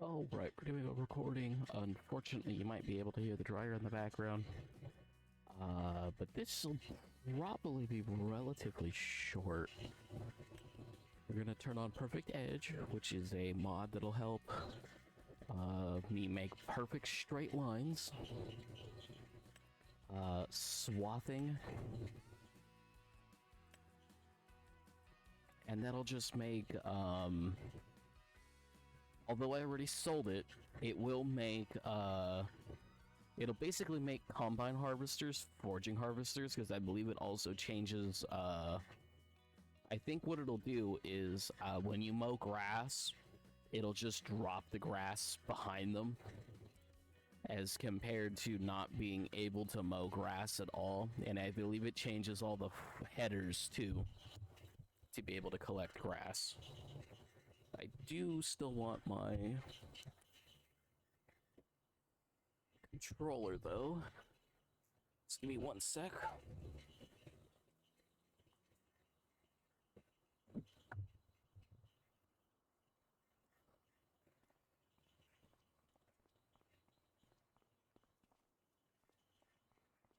Oh, right, we're doing a recording. Unfortunately, you might be able to hear the dryer in the background. But this will probably be relatively short. We're gonna turn on Perfect Edge, which is a mod that'll help me make perfect straight lines. Swathing. And that'll just make, although I already sold it, it will make, it'll basically make combine harvesters foraging harvesters, because I believe it also changes, I think what it'll do is, when you mow grass, it'll just drop the grass behind them, as compared to not being able to mow grass at all. And I believe it changes all the headers, too, to be able to collect grass. I do still want my controller, though. Just give me one sec.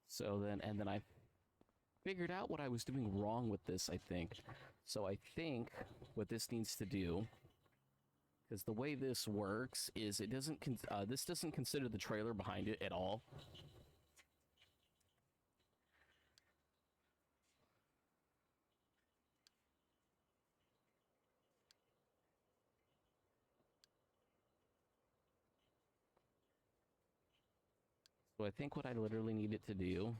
So then, and then I figured out what I was doing wrong with this, I think. So I think what this needs to do, because the way this works is it doesn't, this doesn't consider the trailer behind it at all. So I think what I literally need it to do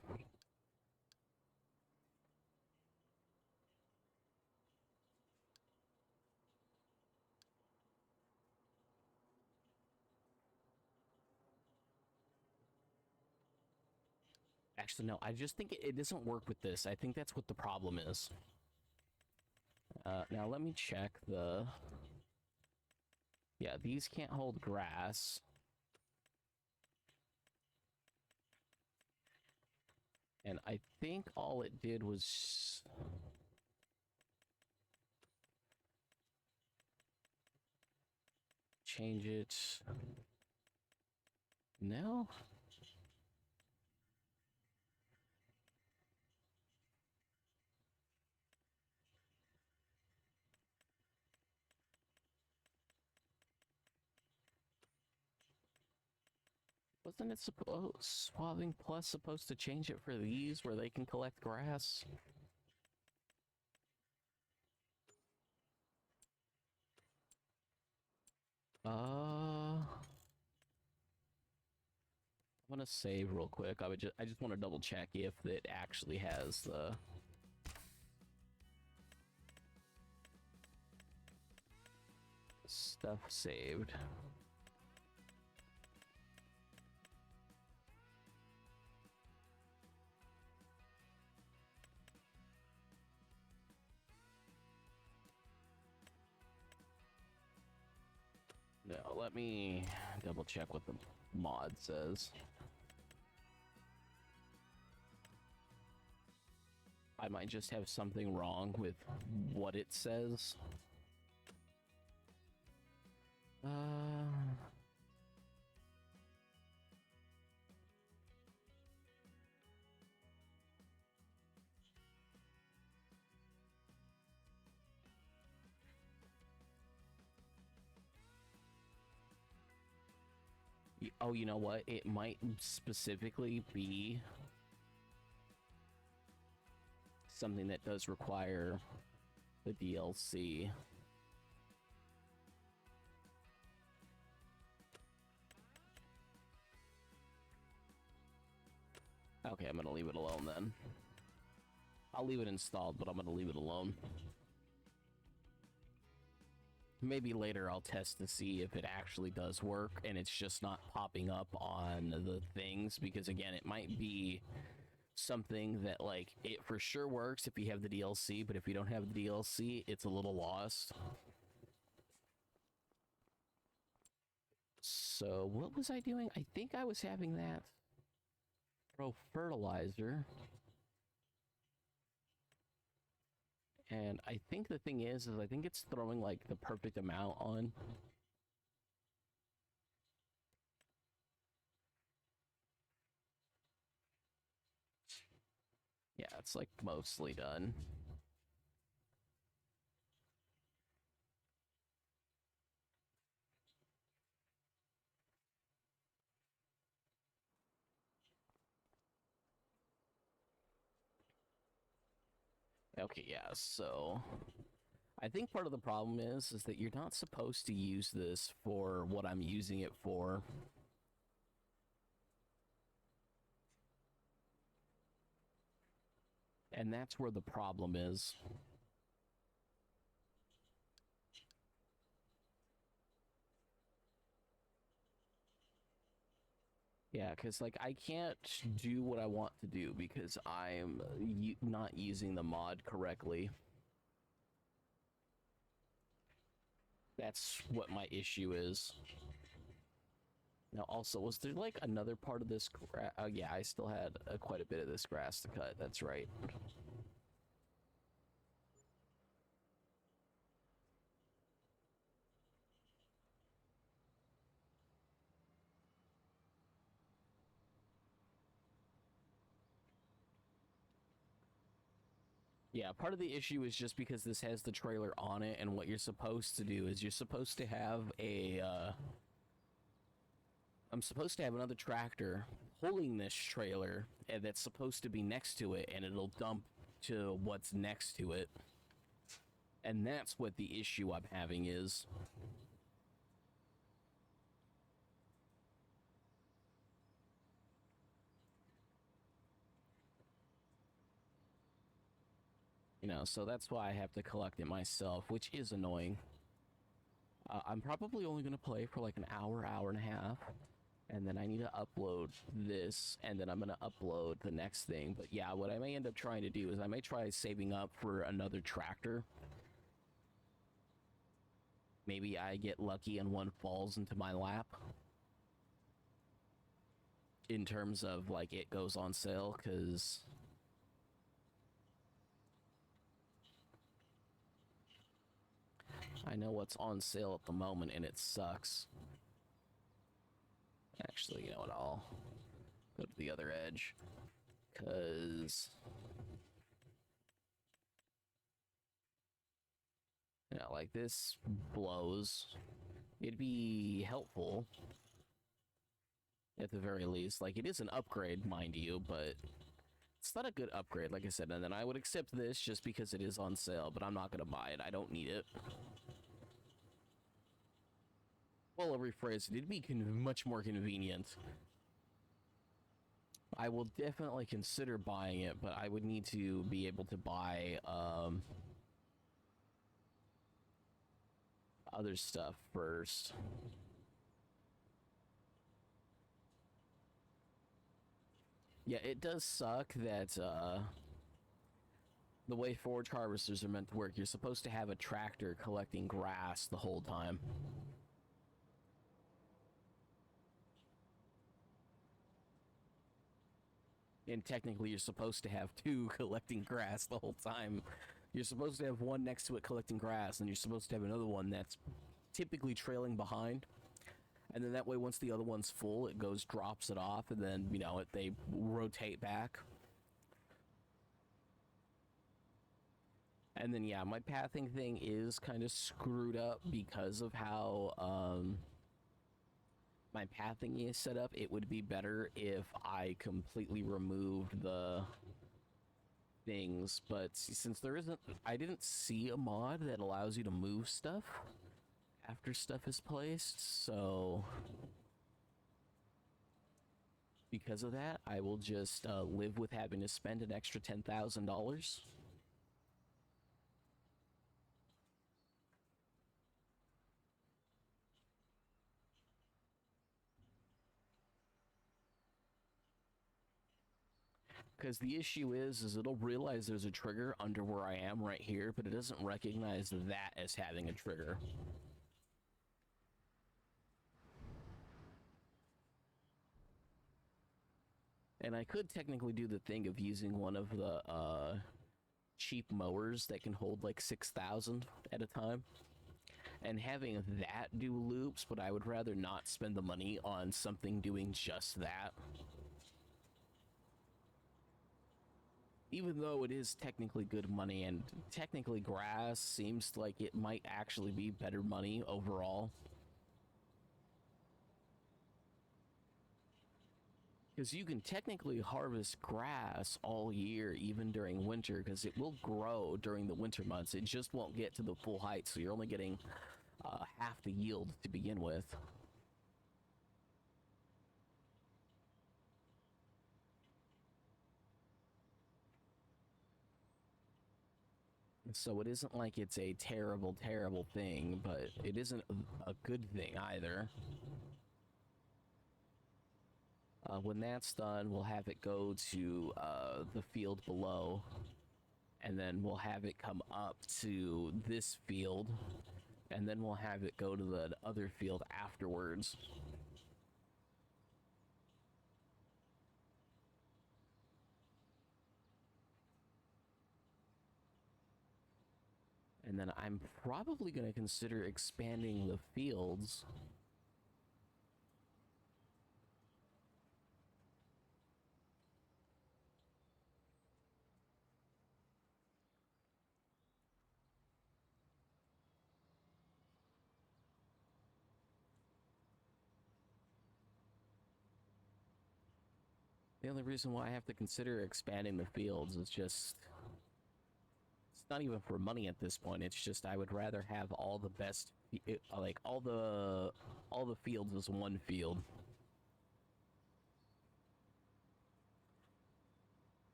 actually, no, I just think it doesn't work with this. I think that's what the problem is. Now let me check the... Yeah, these can't hold grass. And I think all it did was... change it... No? Wasn't it supposed... Swathing Plus supposed to change it for these, where they can collect grass? I'm gonna save real quick. I just want to double check if it actually has the... stuff saved. No, let me double check what the mod says. I might just have something wrong with what it says. Oh, you know what? It might specifically be something that does require the DLC. Okay, I'm gonna leave it alone then. I'll leave it installed, but I'm gonna leave it alone. Maybe later I'll test to see if it actually does work and it's just not popping up on the things, because again, it might be something that, like, it for sure works if you have the DLC, but if you don't have the DLC, it's a little lost. So what was I doing? I think I was having that throw fertilizer. And I think the thing is I think it's throwing, like, the perfect amount on. Yeah, it's like mostly done. Okay, yeah, so I think part of the problem is that you're not supposed to use this for what I'm using it for. And that's where the problem is. Yeah, because like I can't do what I want to do because I'm not using the mod correctly. That's what my issue is. Now, also, was there like another part of this? Oh, yeah, I still had quite a bit of this grass to cut. That's right. Yeah, part of the issue is just because this has the trailer on it, and what you're supposed to do is you're supposed to have a. I'm supposed to have another tractor pulling this trailer, and that's supposed to be next to it, and it'll dump to what's next to it. And that's what the issue I'm having is. You know, so that's why I have to collect it myself, which is annoying. I'm probably only going to play for like an hour, hour and a half, and then I need to upload this, and then I'm going to upload the next thing. But yeah, what I may end up trying to do is I may try saving up for another tractor. Maybe I get lucky and one falls into my lap. In terms of like it goes on sale, because I know what's on sale at the moment and it sucks. Actually, you know what, I'll go to the other edge, because you know, like this blows. It'd be helpful at the very least. Like, it is an upgrade, mind you, but it's not a good upgrade, like I said. And then I would accept this just because it is on sale, but I'm not gonna buy it. I don't need it. Well, I'll rephrase it. It'd be much more convenient. I will definitely consider buying it, but I would need to be able to buy other stuff first. Yeah, it does suck that the way forage harvesters are meant to work, you're supposed to have a tractor collecting grass the whole time. And technically, you're supposed to have two collecting grass the whole time. You're supposed to have one next to it collecting grass, and you're supposed to have another one that's typically trailing behind. And then that way, once the other one's full, it goes, drops it off, and then, you know, they rotate back. And then, yeah, my pathing thing is kind of screwed up because of how my pathing is set up. It would be better if I completely removed the things, but since there isn't, I didn't see a mod that allows you to move stuff after stuff is placed, so because of that, I will just live with having to spend an extra $10,000. Because the issue is it'll realize there's a trigger under where I am right here, but it doesn't recognize that as having a trigger. And I could technically do the thing of using one of the cheap mowers that can hold like 6,000 at a time and having that do loops, but I would rather not spend the money on something doing just that. even though it is technically good money and technically grass seems like it might actually be better money overall. Because you can technically harvest grass all year, even during winter, because it will grow during the winter months. It just won't get to the full height, so you're only getting half the yield to begin with. So it isn't like it's a terrible, terrible thing, but it isn't a good thing either. When that's done, we'll have it go to the field below, and then we'll have it come up to this field, and then we'll have it go to the other field afterwards. And then I'm probably going to consider expanding the fields. The only reason why I have to consider expanding the fields is just it's not even for money at this point. It's just I would rather have all the best, like all the fields as one field.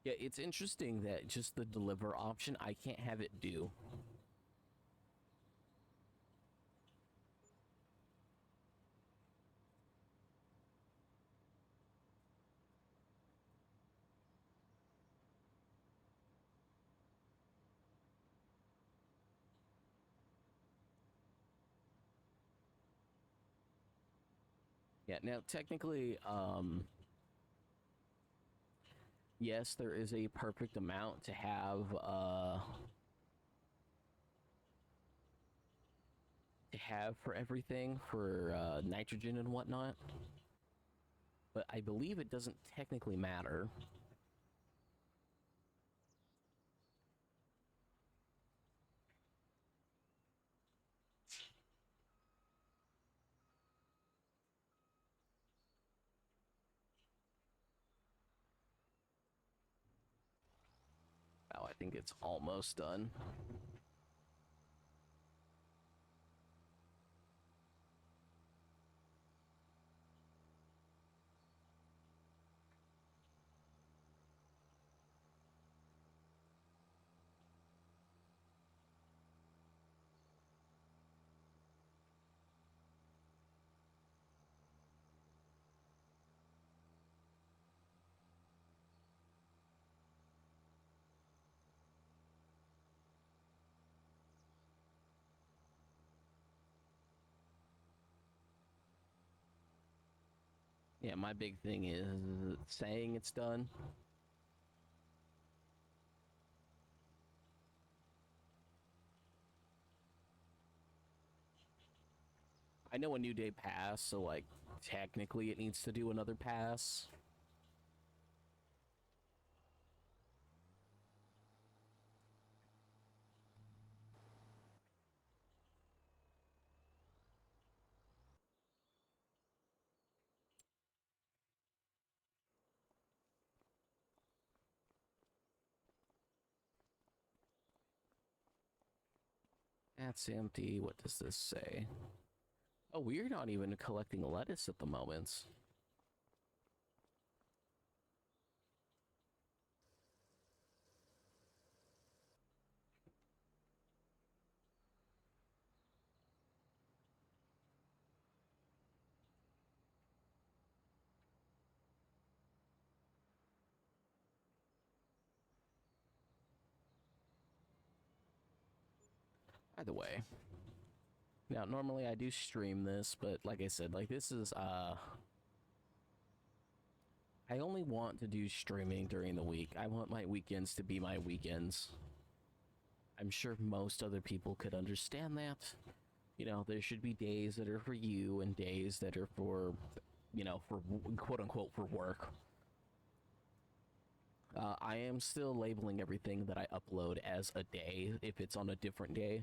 Yeah, it's interesting that just the deliver option, I can't have it do. Yeah, now technically, yes, there is a perfect amount to have for everything for nitrogen and whatnot, but I believe it doesn't technically matter. Oh, I think it's almost done. Yeah, my big thing is saying it's done. I know a new day passed, so like technically it needs to do another pass. That's empty. What does this say? Oh, we're not even collecting lettuce at the moment. Either way. Now, normally I do stream this, but like I said, like this is, I only want to do streaming during the week. I want my weekends to be my weekends. I'm sure most other people could understand that. You know, there should be days that are for you and days that are for, you know, for quote unquote for work. I am still labeling everything that I upload as a day if it's on a different day,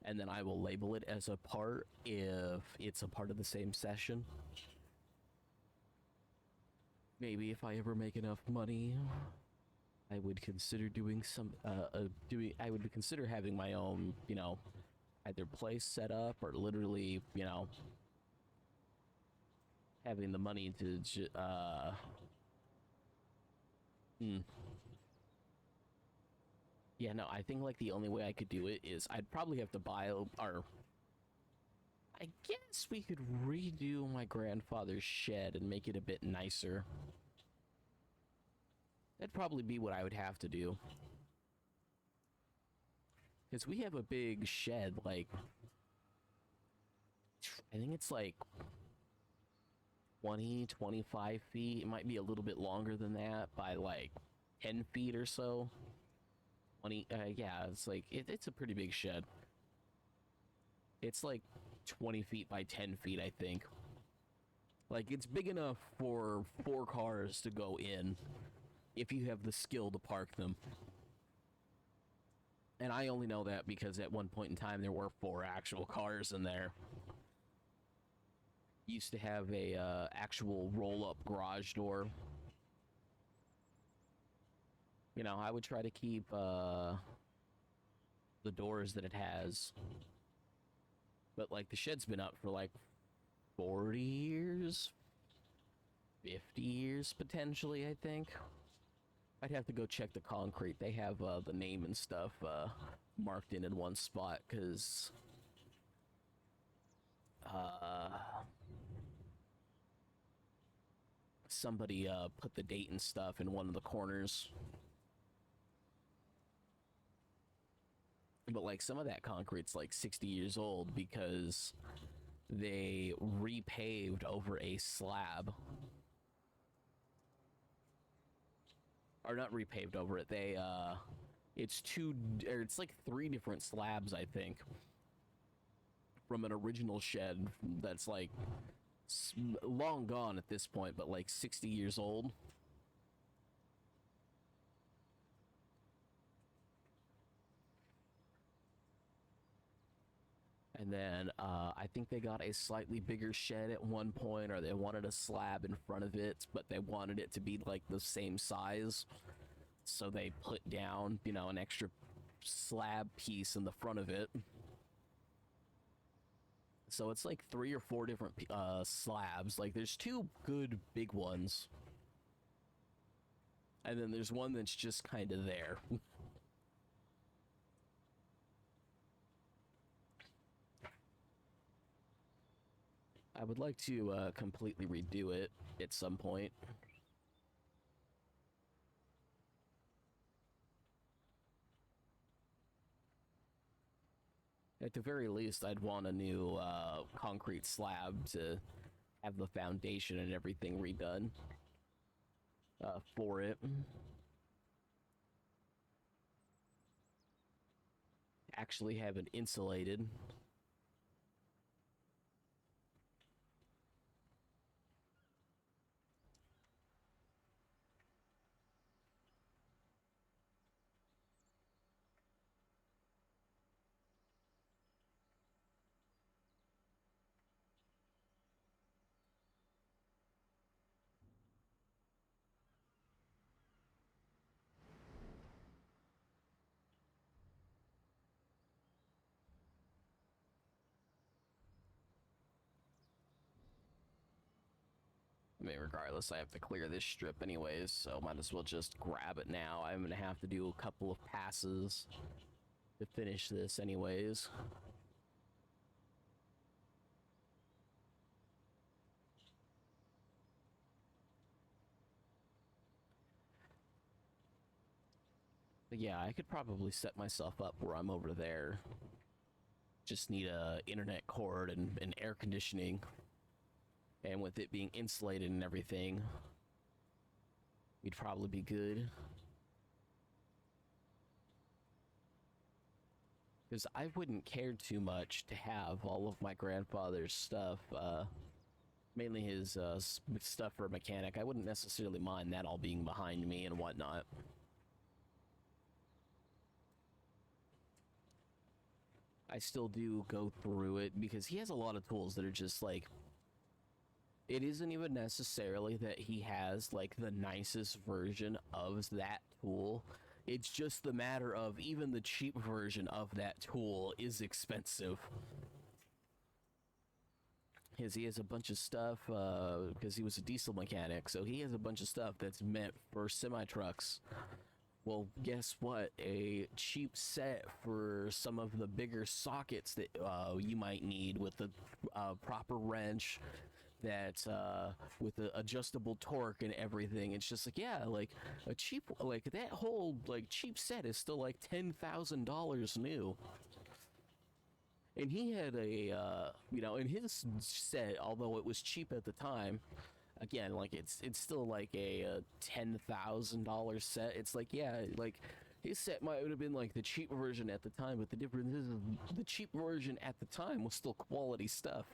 and then I will label it as a part if it's a part of the same session. Maybe if I ever make enough money, I would consider doing I would consider having my own, you know, either place set up or literally, you know, having the money to yeah, no, I think like the only way I could do it is I'd probably have to buy or I guess we could redo my grandfather's shed and make it a bit nicer. That'd probably be what I would have to do. Because we have a big shed, like, I think it's like 20, 25 feet. It might be a little bit longer than that by like 10 feet or so. 20, yeah, it's like, it's a pretty big shed. It's like 20 feet by 10 feet, I think. Like, it's big enough for 4 cars to go in if you have the skill to park them. And I only know that because at one point in time there were 4 actual cars in there. Used to have a actual roll-up garage door. You know, I would try to keep the doors that it has. But like the shed's been up for like 40 years, 50 years potentially, I think. I'd have to go check the concrete. They have the name and stuff marked in one spot because somebody put the date and stuff in one of the corners. But like some of that concrete's like 60 years old because they repaved over a slab. Or not repaved over it. They it's like 3 different slabs, I think, from an original shed that's like long gone at this point, but like 60 years old. And then I think they got a slightly bigger shed at one point, or they wanted a slab in front of it, but they wanted it to be like the same size. So they put down, you know, an extra slab piece in the front of it. So it's like 3 or 4 different slabs. Like there's 2 good big ones. And then there's one that's just kind of there. I would like to completely redo it at some point. At the very least, I'd want a new concrete slab to have the foundation and everything redone for it. Actually have it insulated. I mean, regardless, I have to clear this strip anyways, so might as well just grab it now. I'm gonna have to do a couple of passes to finish this anyways. But yeah, I could probably set myself up where I'm over there. Just need a internet cord and air conditioning. And with it being insulated and everything, we'd probably be good. Because I wouldn't care too much to have all of my grandfather's stuff, mainly his stuff for a mechanic. I wouldn't necessarily mind that all being behind me and whatnot. I still do go through it because he has a lot of tools that are just like, it isn't even necessarily that he has like the nicest version of that tool. It's just the matter of even the cheap version of that tool is expensive. Because he has a bunch of stuff, because he was a diesel mechanic, so he has a bunch of stuff that's meant for semi-trucks. Well, guess what? A cheap set for some of the bigger sockets that you might need with the proper wrench, that with the adjustable torque and everything. It's just like, yeah, like a cheap, like that whole like cheap set is still like $10,000 new. And he had a, you know, in his set, although it was cheap at the time, again, like it's still like a $10,000 set. It's like, yeah, like his set might have been like the cheap version at the time, but the difference is the cheap version at the time was still quality stuff.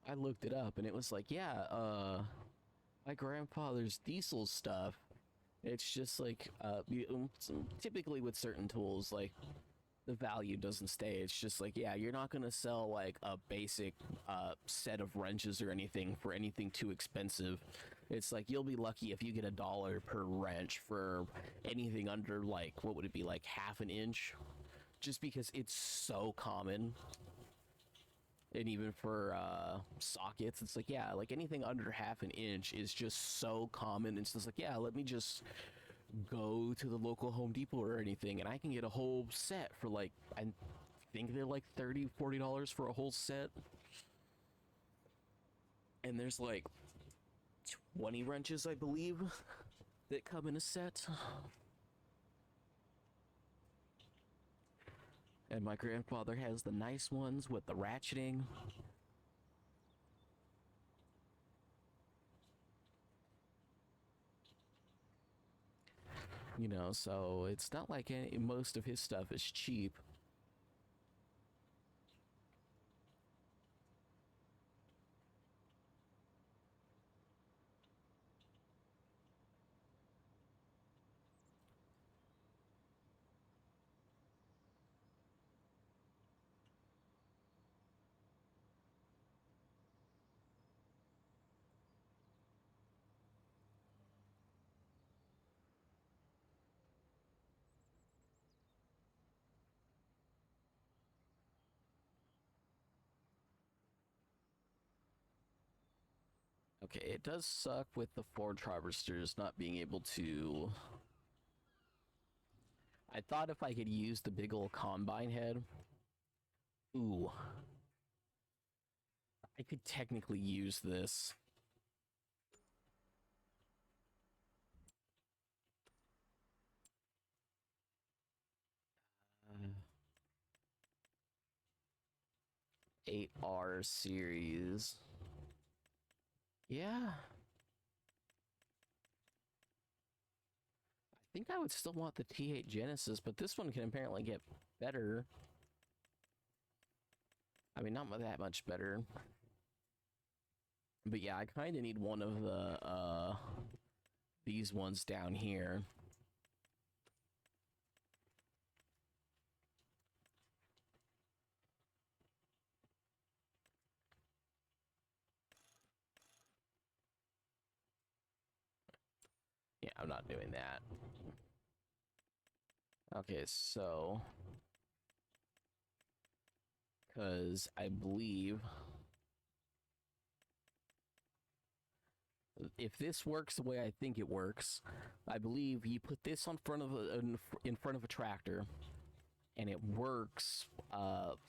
I looked it up and it was like, yeah, my grandfather's diesel stuff. It's just like, typically with certain tools, like the value doesn't stay. It's just like, yeah, you're not gonna sell like a basic set of wrenches or anything for anything too expensive. It's like you'll be lucky if you get $1 per wrench for anything under like, what would it be, like half an inch? Just because it's so common. And even for sockets, it's like, yeah, like anything under half an inch is just so common. It's just like, yeah, let me just go to the local Home Depot or anything and I can get a whole set for like, I think they're like $30-40 for a whole set. And there's like 20 wrenches, I believe, that come in a set. And my grandfather has the nice ones with the ratcheting. You know, so it's not like most of his stuff is cheap. Okay, it does suck with the forge harvesters not being able to... I thought if I could use the big old combine head... Ooh. I could technically use this. Uh, 8R series. Yeah. I think I would still want the T8 Genesis, but this one can apparently get better. I mean, not that much better. But yeah, I kind of need one of the, these ones down here. Yeah, I'm not doing that. Okay, so... Because I believe... If this works the way I think it works, I believe you put this on front of in front of a tractor, and it works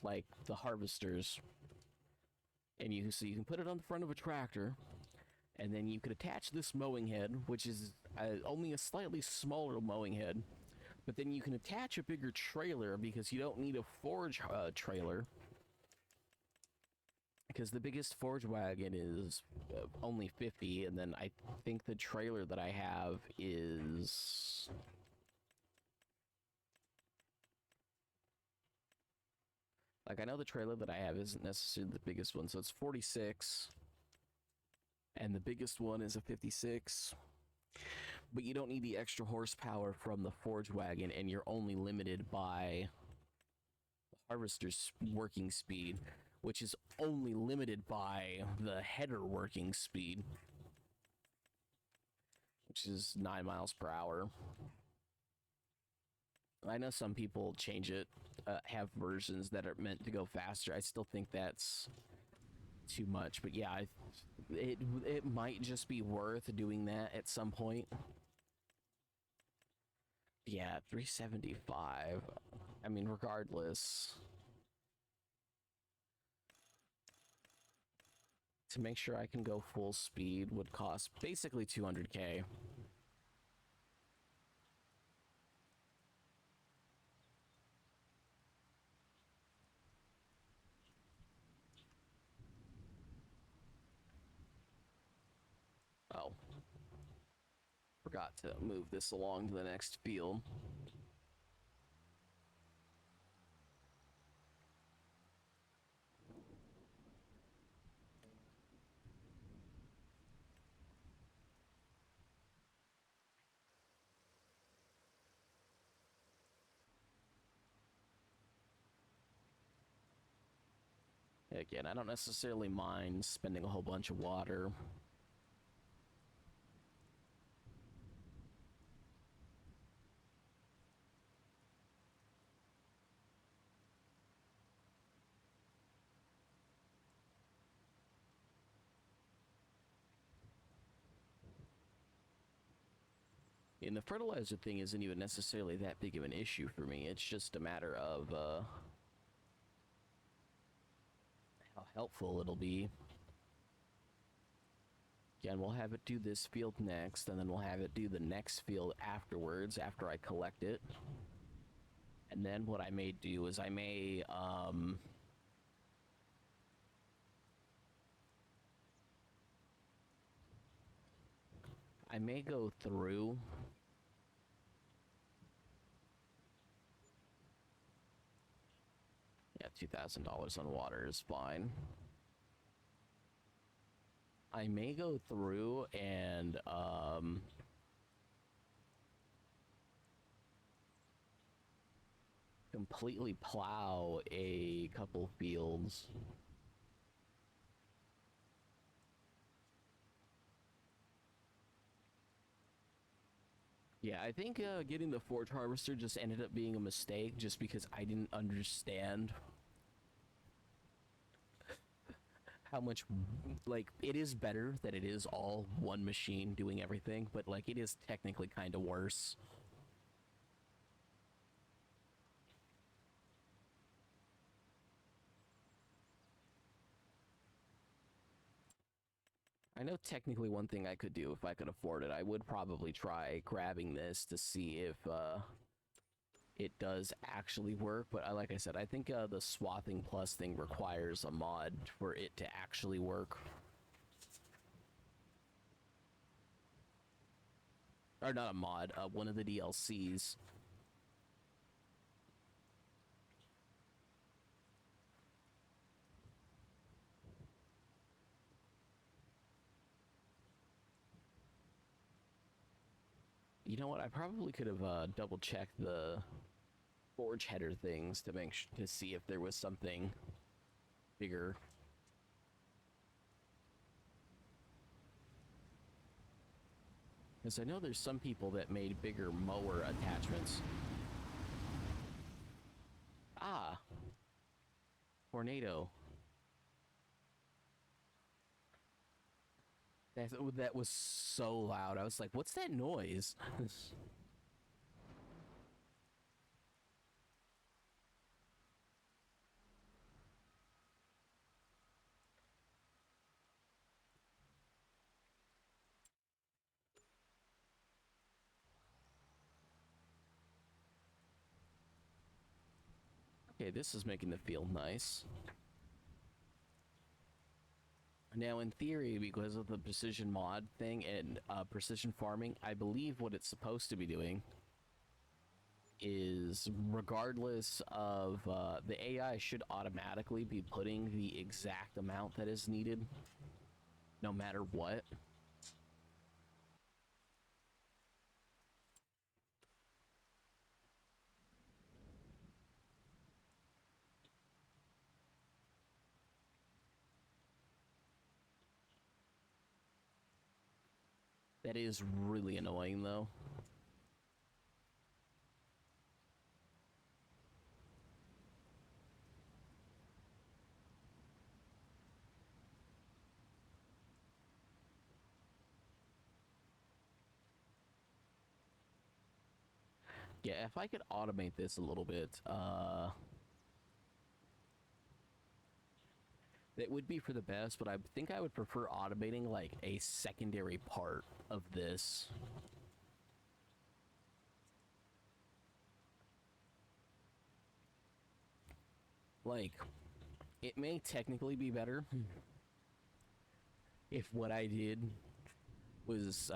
like the harvesters. And so you can put it on the front of a tractor, and then you could attach this mowing head, which is only a slightly smaller mowing head, but then you can attach a bigger trailer because you don't need a forge trailer. because the biggest forge wagon is only 50, and then I think the trailer that I have is... Like, I know the trailer that I have isn't necessarily the biggest one, so it's 46. And the biggest one is a 56. But you don't need the extra horsepower from the forge wagon, and you're only limited by the harvester's working speed, which is only limited by the header working speed, which is 9 miles per hour. I know some people change it, have versions that are meant to go faster. I still think that's too much, but yeah, it might just be worth doing that at some point. Yeah, 375. I mean, regardless, to make sure I can go full speed would cost basically 200K. Oh. Forgot to move this along to the next field. Again, I don't necessarily mind spending a whole bunch of water. And the fertilizer thing isn't even necessarily that big of an issue for me. It's just a matter of how helpful it'll be. Again, we'll have it do this field next, and then we'll have it do the next field afterwards, after I collect it. And then what I may do is I may, go through. Yeah, $2,000 on water is fine. I may go through and, completely plow a couple fields. Yeah, I think getting the forge harvester just ended up being a mistake just because I didn't understand how much, like, it is better that it is all one machine doing everything, but like it is technically kind of worse. I know technically one thing I could do if I could afford it, I would probably try grabbing this to see if it does actually work, but like I said, I think the swathing plus thing requires a mod for it to actually work. Or not a mod, one of the DLCs. You know what? I probably could have double checked the forge header things to to see if there was something bigger. Because I know there's some people that made bigger mower attachments. Ah, tornado. That was so loud. I was like, what's that noise? Okay, this is making the field nice. Now, in theory, because of the precision mod thing and precision farming, I believe what it's supposed to be doing is, regardless of the AI, should automatically be putting the exact amount that is needed, no matter what. That is really annoying, though. Yeah, if I could automate this a little bit, that would be for the best, but I think I would prefer automating like a secondary part of this. Like, it may technically be better if what I did was,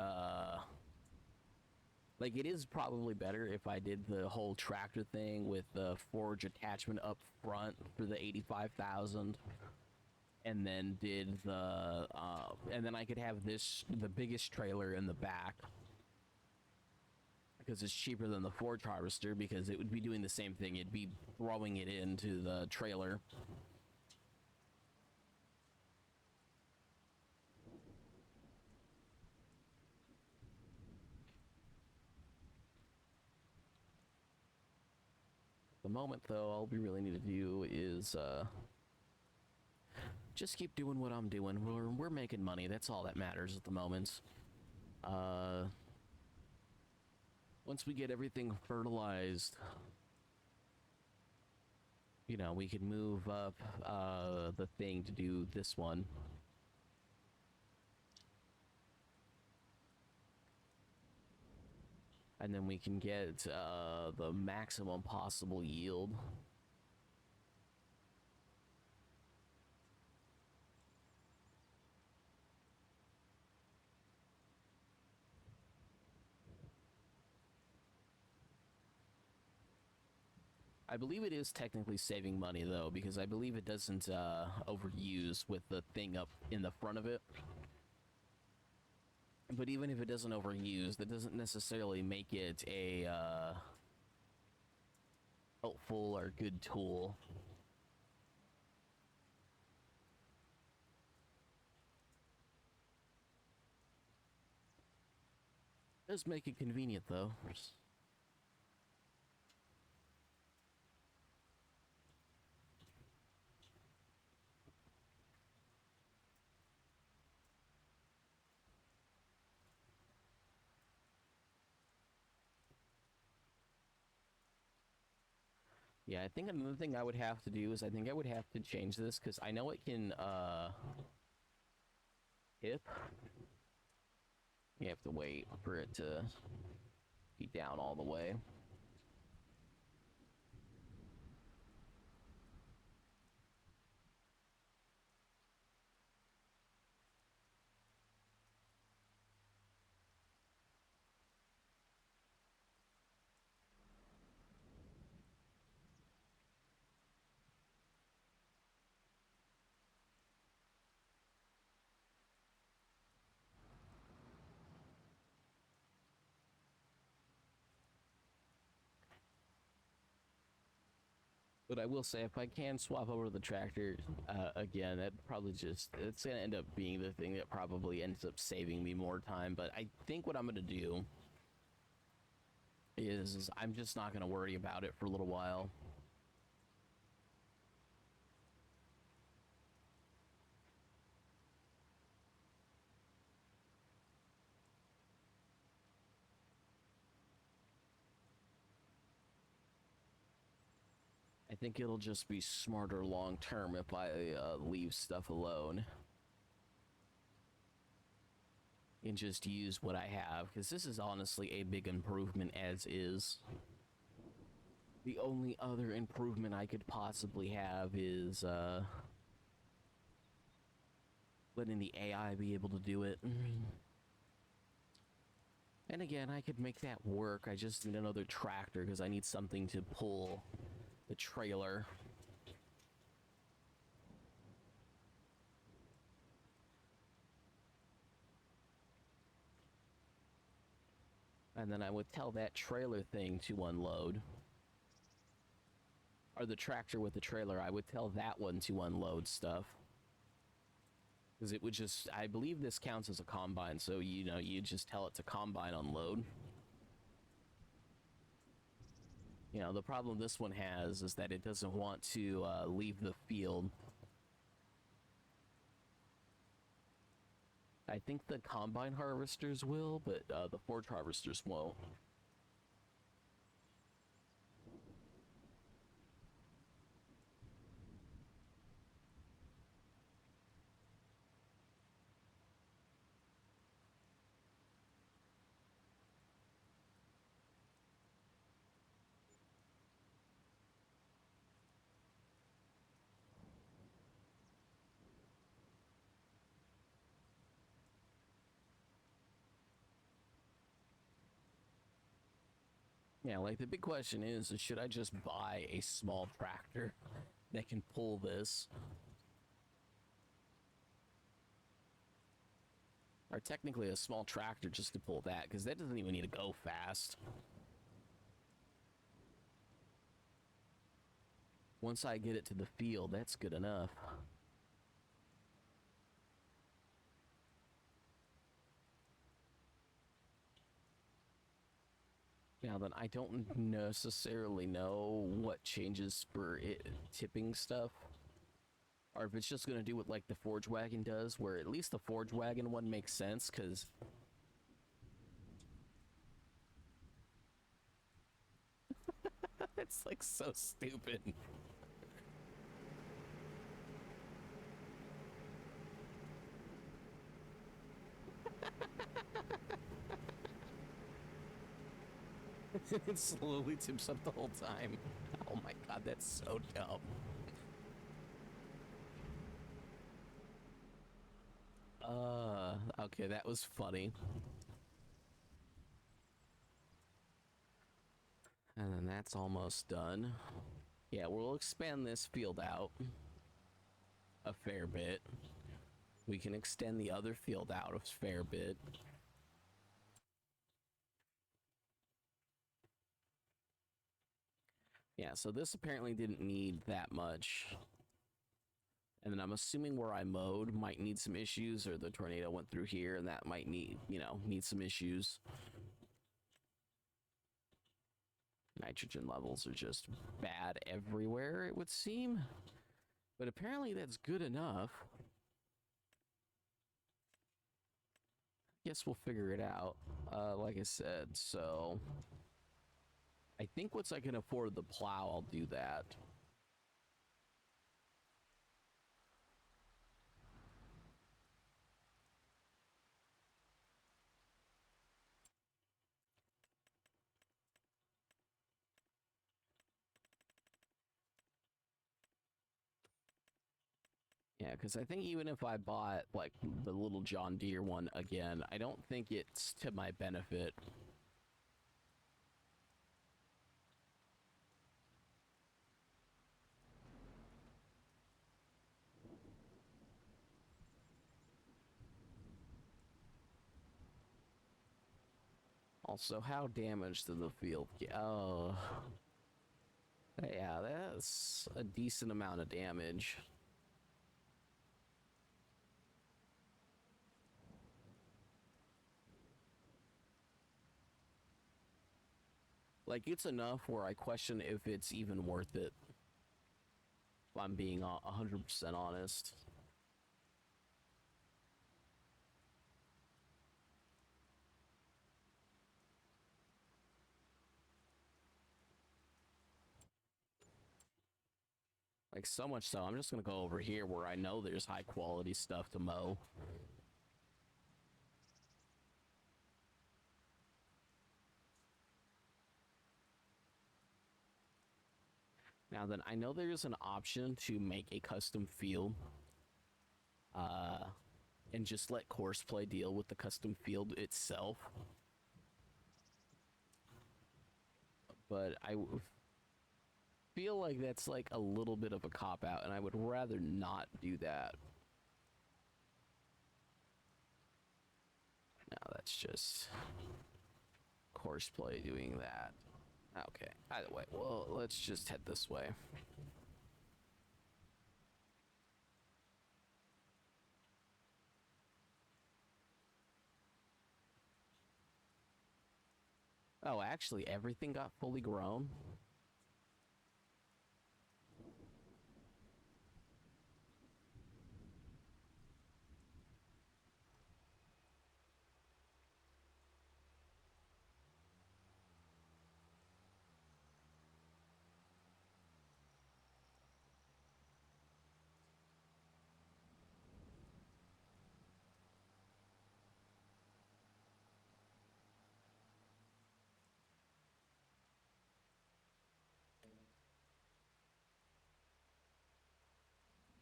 like, it is probably better if I did the whole tractor thing with the forge attachment up front for the 85,000. And then did the, and then I could have this, the biggest trailer in the back. Because it's cheaper than the forge harvester, because it would be doing the same thing. It'd be throwing it into the trailer. The moment, though, all we really need to do is just keep doing what I'm doing. We're making money. That's all that matters at the moment. Once we get everything fertilized, you know, we could move up the thing to do this one. And then we can get the maximum possible yield. I believe it is technically saving money, though, because I believe it doesn't overuse with the thing up in the front of it. But even if it doesn't overuse, that doesn't necessarily make it a helpful or good tool. It does make it convenient, though. Yeah, I think another thing I would have to do is I think I would have to change this, because I know it can hip. You have to wait for it to be down all the way. But I will say, if I can swap over to the tractor again, that probably it's going to end up being the thing that probably ends up saving me more time. But I think what I'm going to do is I'm just not going to worry about it for a little while. I think it'll just be smarter long term if I leave stuff alone and just use what I have, because this is honestly a big improvement as is. The only other improvement I could possibly have is letting the AI be able to do it. And again, I could make that work. I just need another tractor because I need something to pull the trailer. And then I would tell that trailer thing to unload. Or the tractor with the trailer, I would tell that one to unload stuff. Because it would just, I believe this counts as a combine, so you know, you just tell it to combine unload. You know, the problem this one has is that it doesn't want to leave the field. I think the combine harvesters will, but the forge harvesters won't. Yeah, like the big question is should I just buy a small tractor that can pull this? Or technically a small tractor just to pull that, because that doesn't even need to go fast. Once I get it to the field, that's good enough. Now then, I don't necessarily know what changes for it tipping stuff. Or if it's just going to do what like the Forge Wagon does, where at least the Forge Wagon one makes sense, because... it's like so stupid. It slowly tips up the whole time. Oh my god, that's so dumb. Okay, that was funny. And then that's almost done. Yeah, we'll expand this field out a fair bit. We can extend the other field out a fair bit. Yeah, so this apparently didn't need that much. And then I'm assuming where I mowed might need some issues, or the tornado went through here and that might need, you know, need some issues. Nitrogen levels are just bad everywhere, it would seem. But apparently that's good enough. Guess we'll figure it out. Like I said, so... I think once I can afford the plow, I'll do that. Yeah, because I think even if I bought, like, the little John Deere one again, I don't think it's to my benefit. Also, how damaged did the field get? Oh. Yeah, that's a decent amount of damage. Like, it's enough where I question if it's even worth it. If I'm being 100% honest. Like, so much so, I'm just gonna go over here where I know there's high quality stuff to mow. Now then, I know there's an option to make a custom field. and just let Courseplay deal with the custom field itself. But feel like that's like a little bit of a cop out, and I would rather not do that. No, that's just Courseplay doing that. Okay, either way, well, let's just head this way. Oh, actually, everything got fully grown?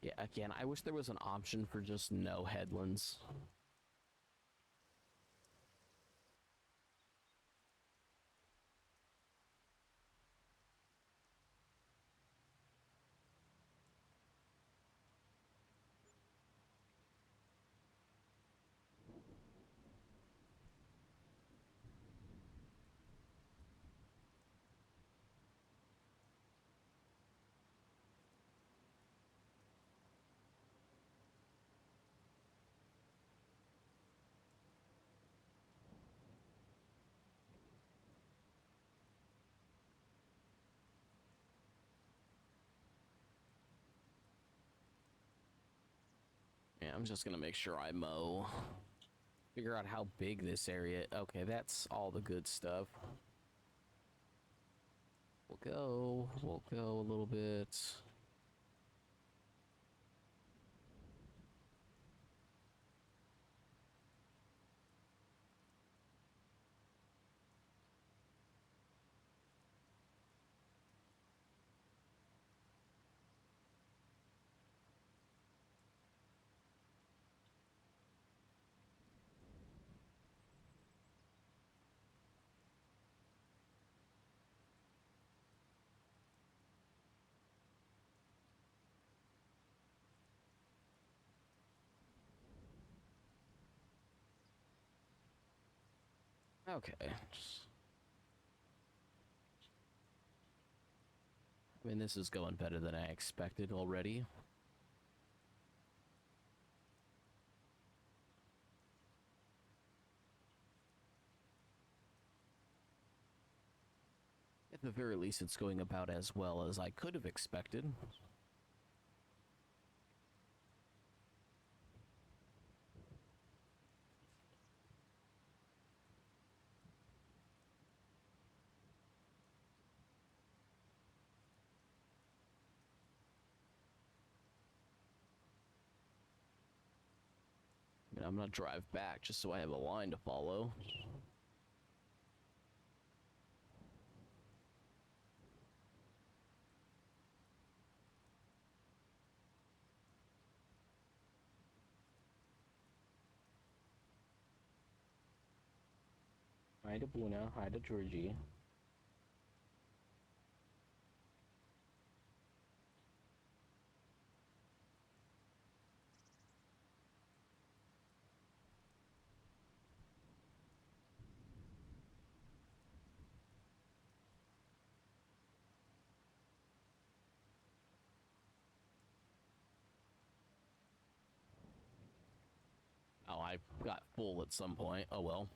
Yeah, again, I wish there was an option for just no headlands. Yeah, I'm just gonna make sure I mow. Figure out how big this area. Okay, that's all the good stuff. We'll go a little bit. Okay. I mean, this is going better than I expected already. At the very least, it's going about as well as I could have expected. I mean, I'm gonna drive back just so I have a line to follow. Hi to Buna, hi to Georgie. Oh, I got full at some point. Oh well.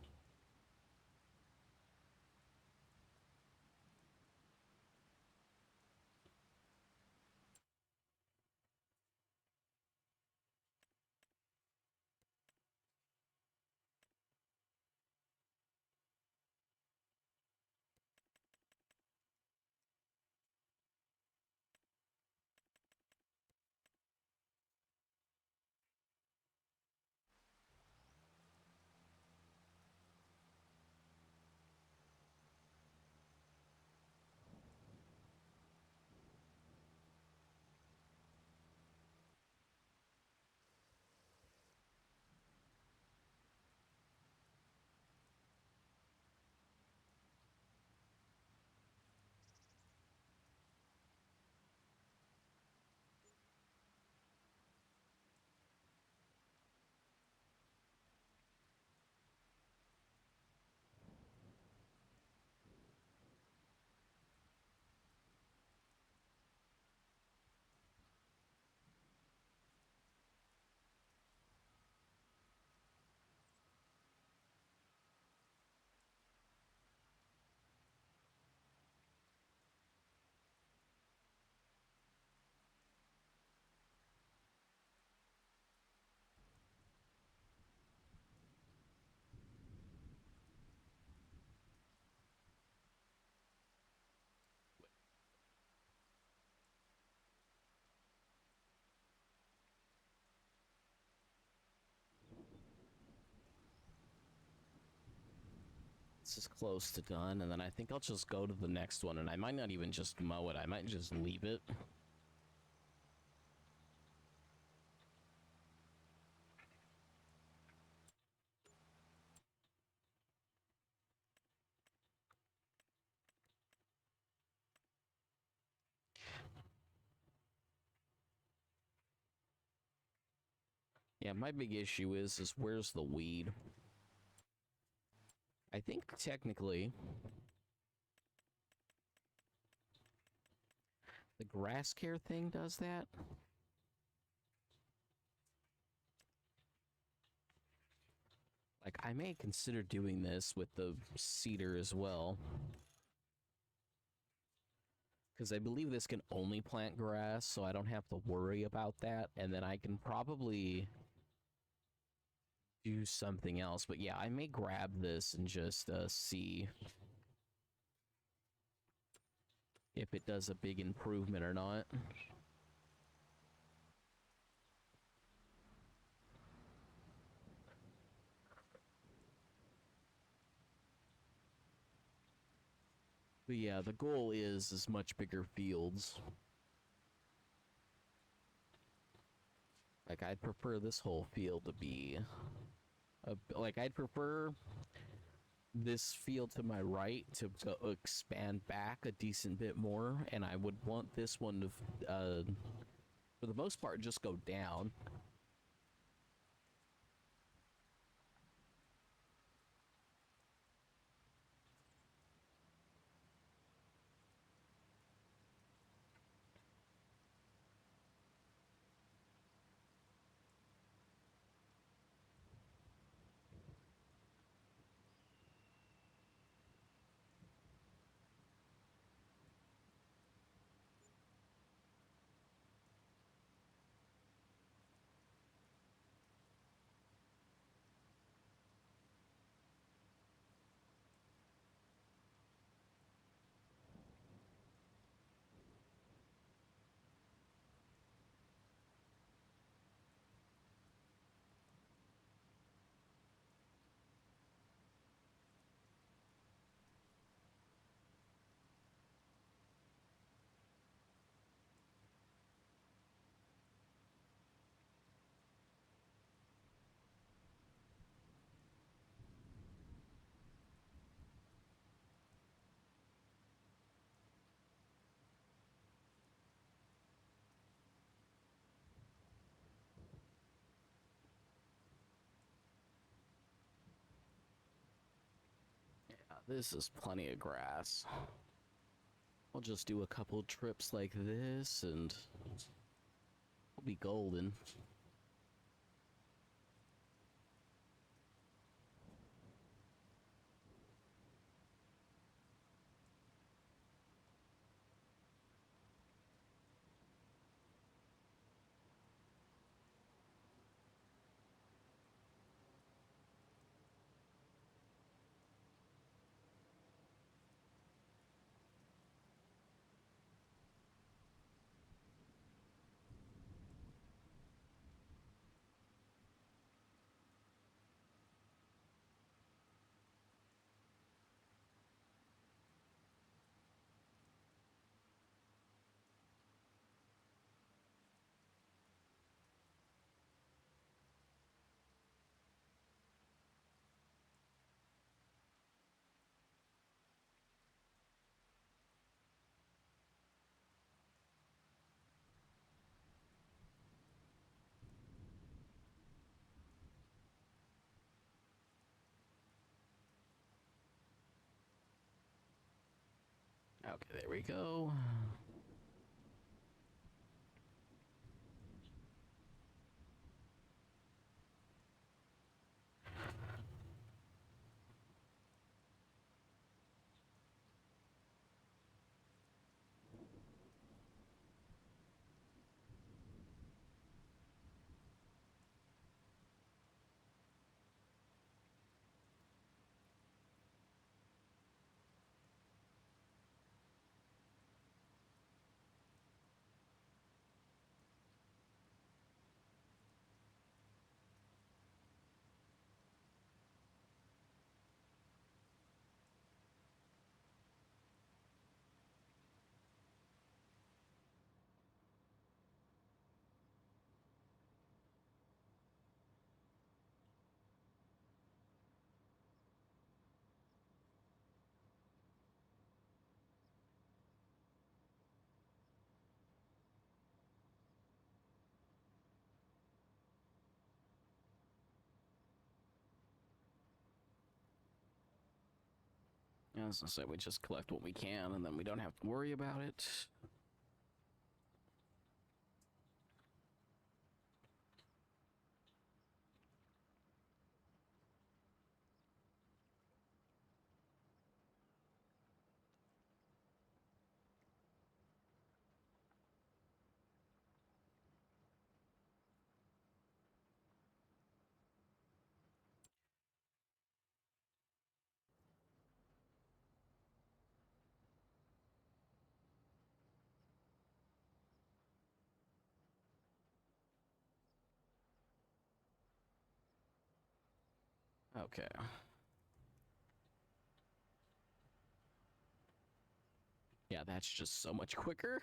this is close to done, and then I think I'll just go to the next one, and I might not even just mow it, I might just leave it. Yeah, my big issue is where's the weed? I think technically the grass care thing does that. Like, I may consider doing this with the cedar as well. Because I believe this can only plant grass, so I don't have to worry about that. And then I can probably do something else. But yeah, I may grab this and just see if it does a big improvement or not. But yeah, the goal is much bigger fields. Like, I'd prefer this whole field to be... like, I'd prefer this field to my right to expand back a decent bit more, and I would want this one to, for the most part, just go down. This is plenty of grass. I'll just do a couple trips like this, and we'll be golden. Okay, there we go. As I say, we just collect what we can, and then we don't have to worry about it. Okay. Yeah, that's just so much quicker.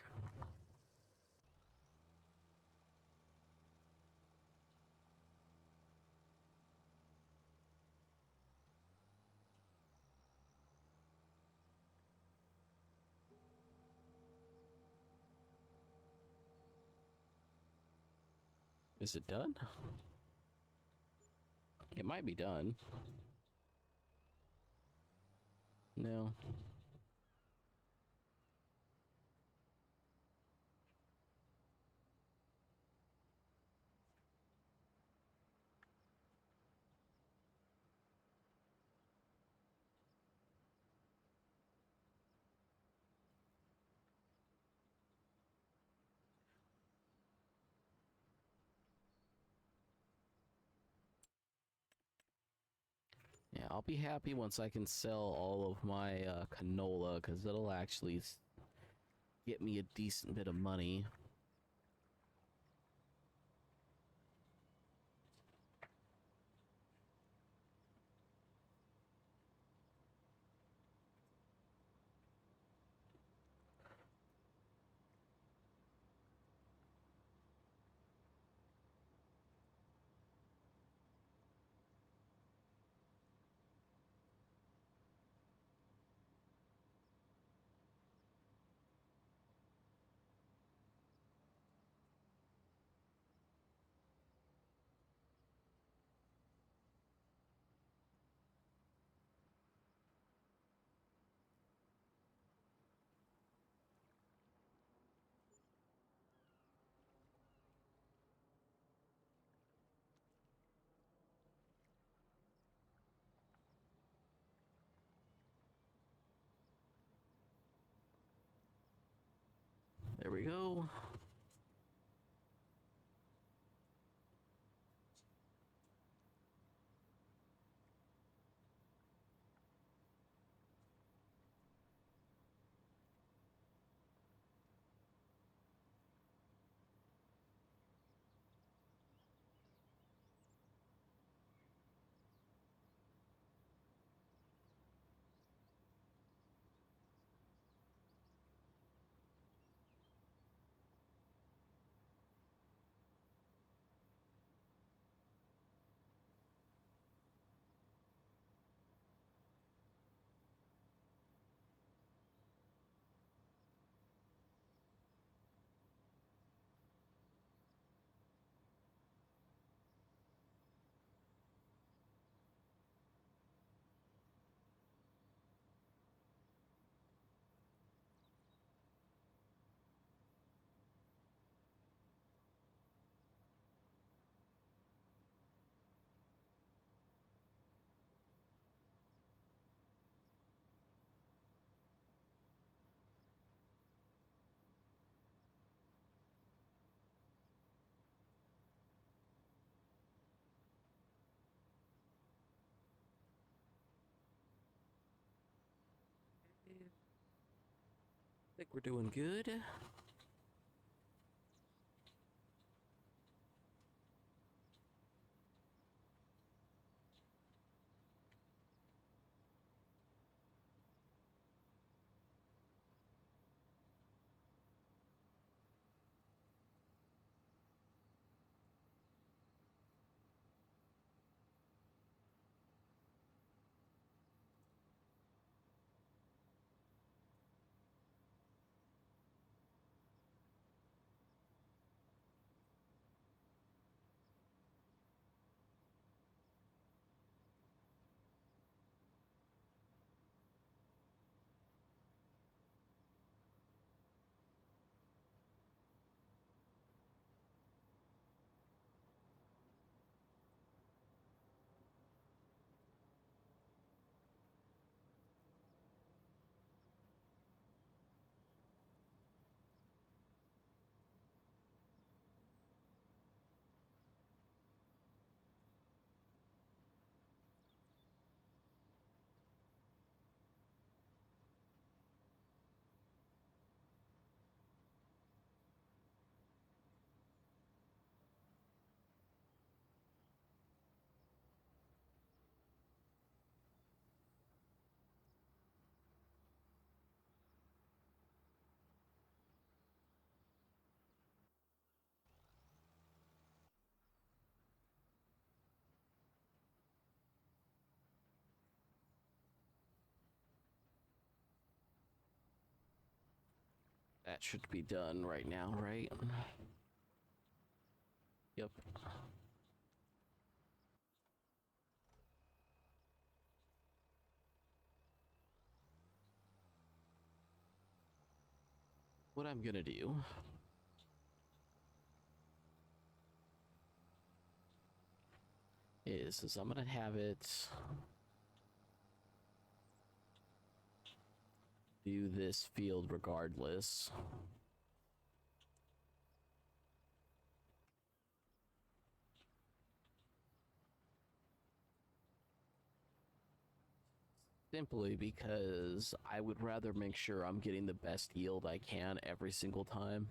Is it done? It might be done. No. Yeah, I'll be happy once I can sell all of my canola, because it'll actually get me a decent bit of money. There we go. I think we're doing good. That should be done right now, right? Yep. What I'm gonna do is I'm gonna have it do this field regardless. Simply because I would rather make sure I'm getting the best yield I can every single time.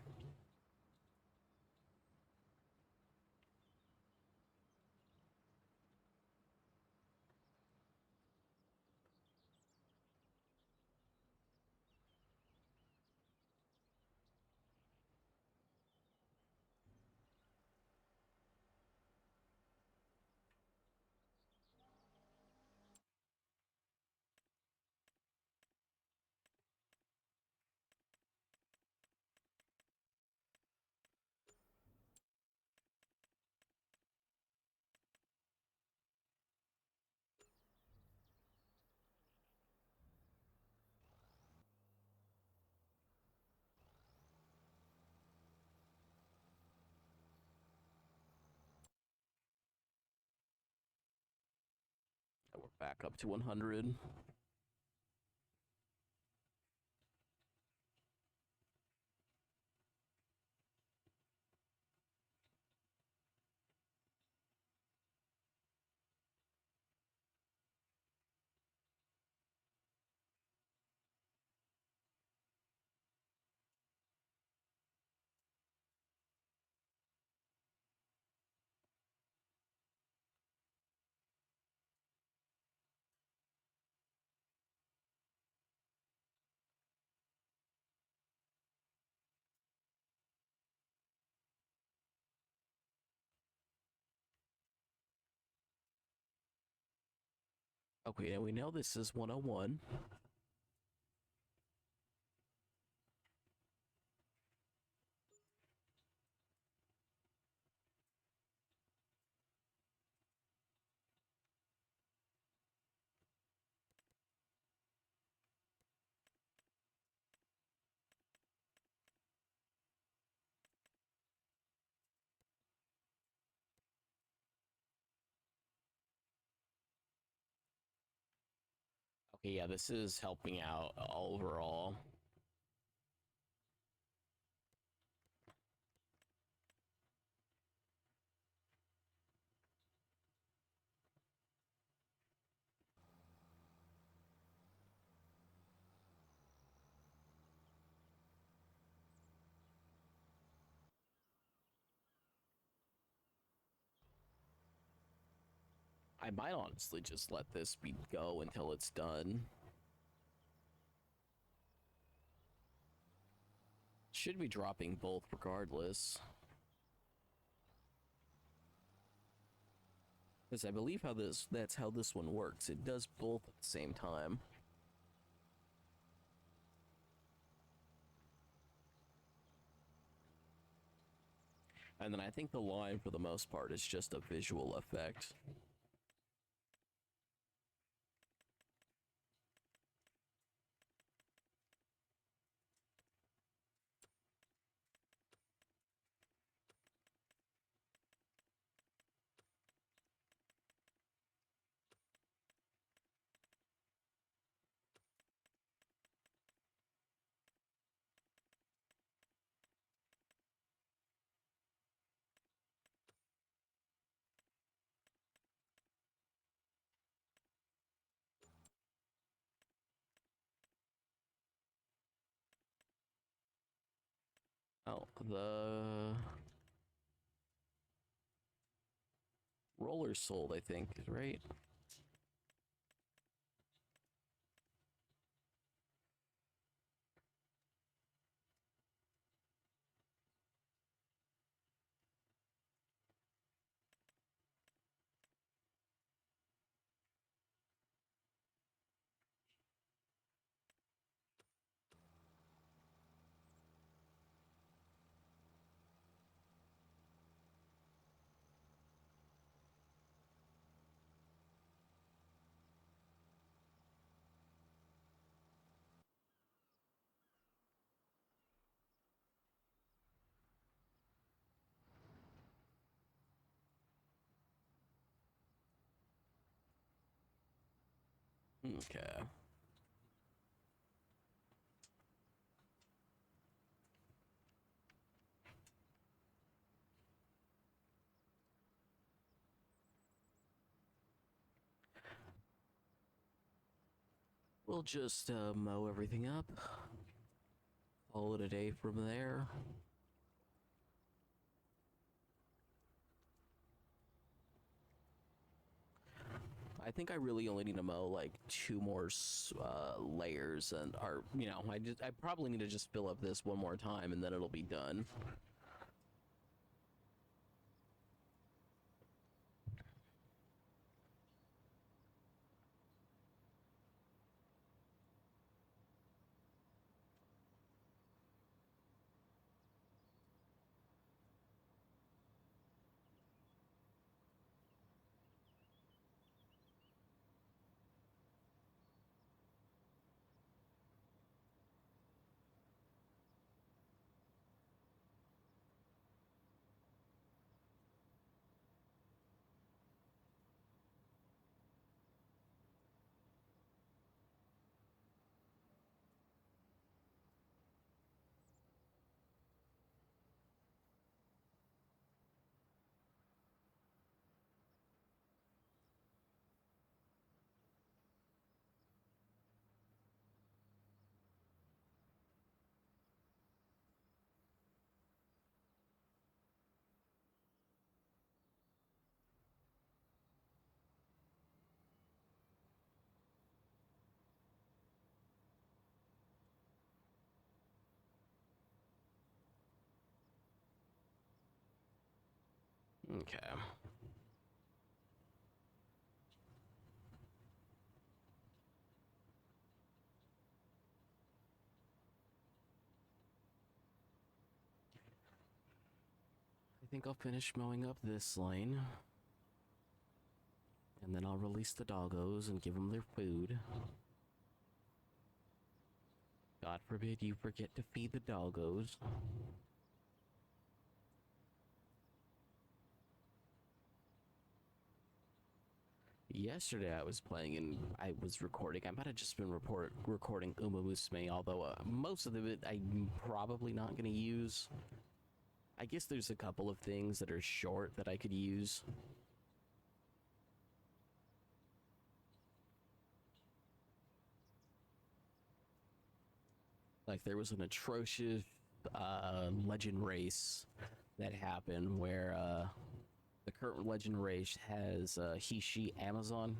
We're back up to 100. Okay, now we know this is 101. Okay, yeah, this is helping out overall. I might honestly just let this be go until it's done. Should be dropping both regardless. Because I believe that's how this one works. It does both at the same time. And then I think the line for the most part is just a visual effect. Oh, the roller sold, I think, right? Okay. We'll just mow everything up. Call it a day from there. I think I really only need to mow like 2 more layers, and I probably need to just fill up this one more time, and then it'll be done. Okay. I think I'll finish mowing up this lane. And then I'll release the doggos and give them their food. God forbid you forget to feed the doggos. Yesterday I was playing and I was recording. I might have just been recording Uma Musume, although most of it I'm probably not going to use. I guess there's a couple of things that are short that I could use. Like there was an atrocious legend race that happened where the current legend race has he, she, Amazon.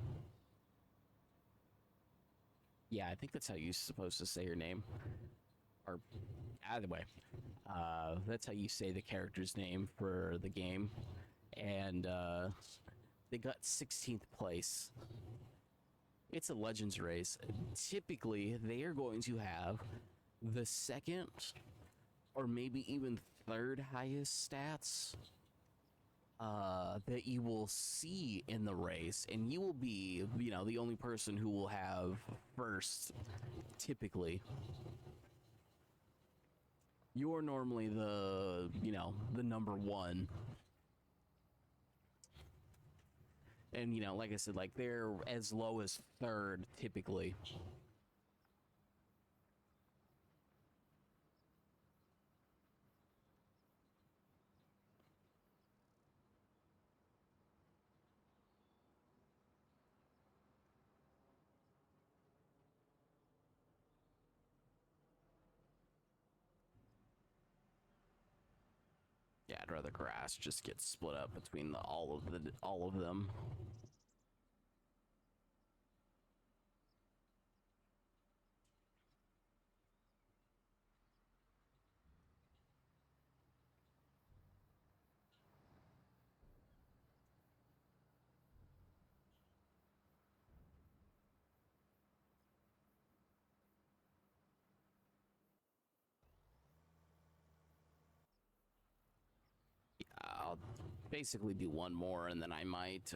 Yeah, I think that's how you're supposed to say her name. Or either way, that's how you say the character's name for the game. And they got 16th place. It's a legends race. Typically, they are going to have the second or maybe even third highest stats that you will see in the race, and you will be, the only person who will have first, typically. You're normally the number one. And, like I said, like, they're as low as third, typically. Yeah, I'd rather grass just get split up between all of them. I'll basically do one more, and then I might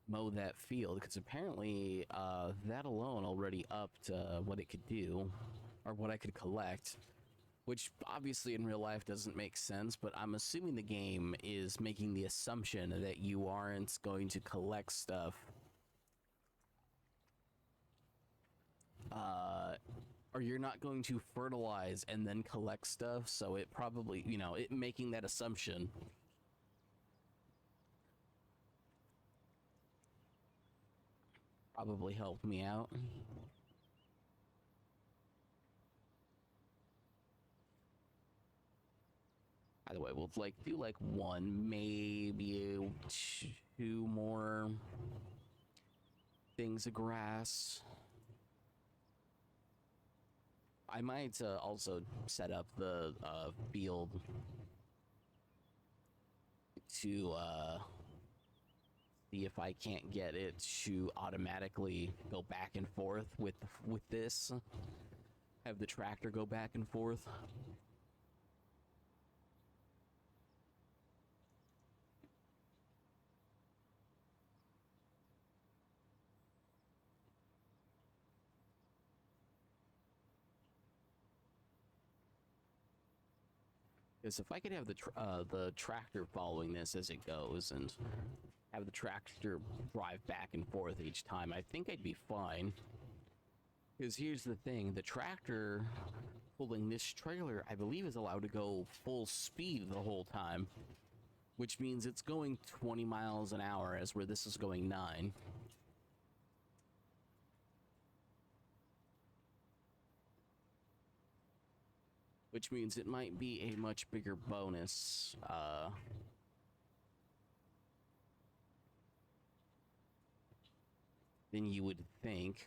mow that field, because apparently that alone already upped what it could do, or what I could collect, which obviously in real life doesn't make sense, but I'm assuming the game is making the assumption that you aren't going to collect stuff. or you're not going to fertilize and then collect stuff, so it probably, you know, it making that assumption probably helped me out. By the way, we'll like do like one, maybe two more things of grass. I might also set up the field to see if I can't get it to automatically go back and forth with this. Have the tractor go back and forth. Because if I could have the tractor following this as it goes and have the tractor drive back and forth each time, I think I'd be fine. Because here's the thing, the tractor pulling this trailer, I believe, is allowed to go full speed the whole time, which means it's going 20 miles an hour, as where this is going 9. Which means it might be a much bigger bonus, than you would think.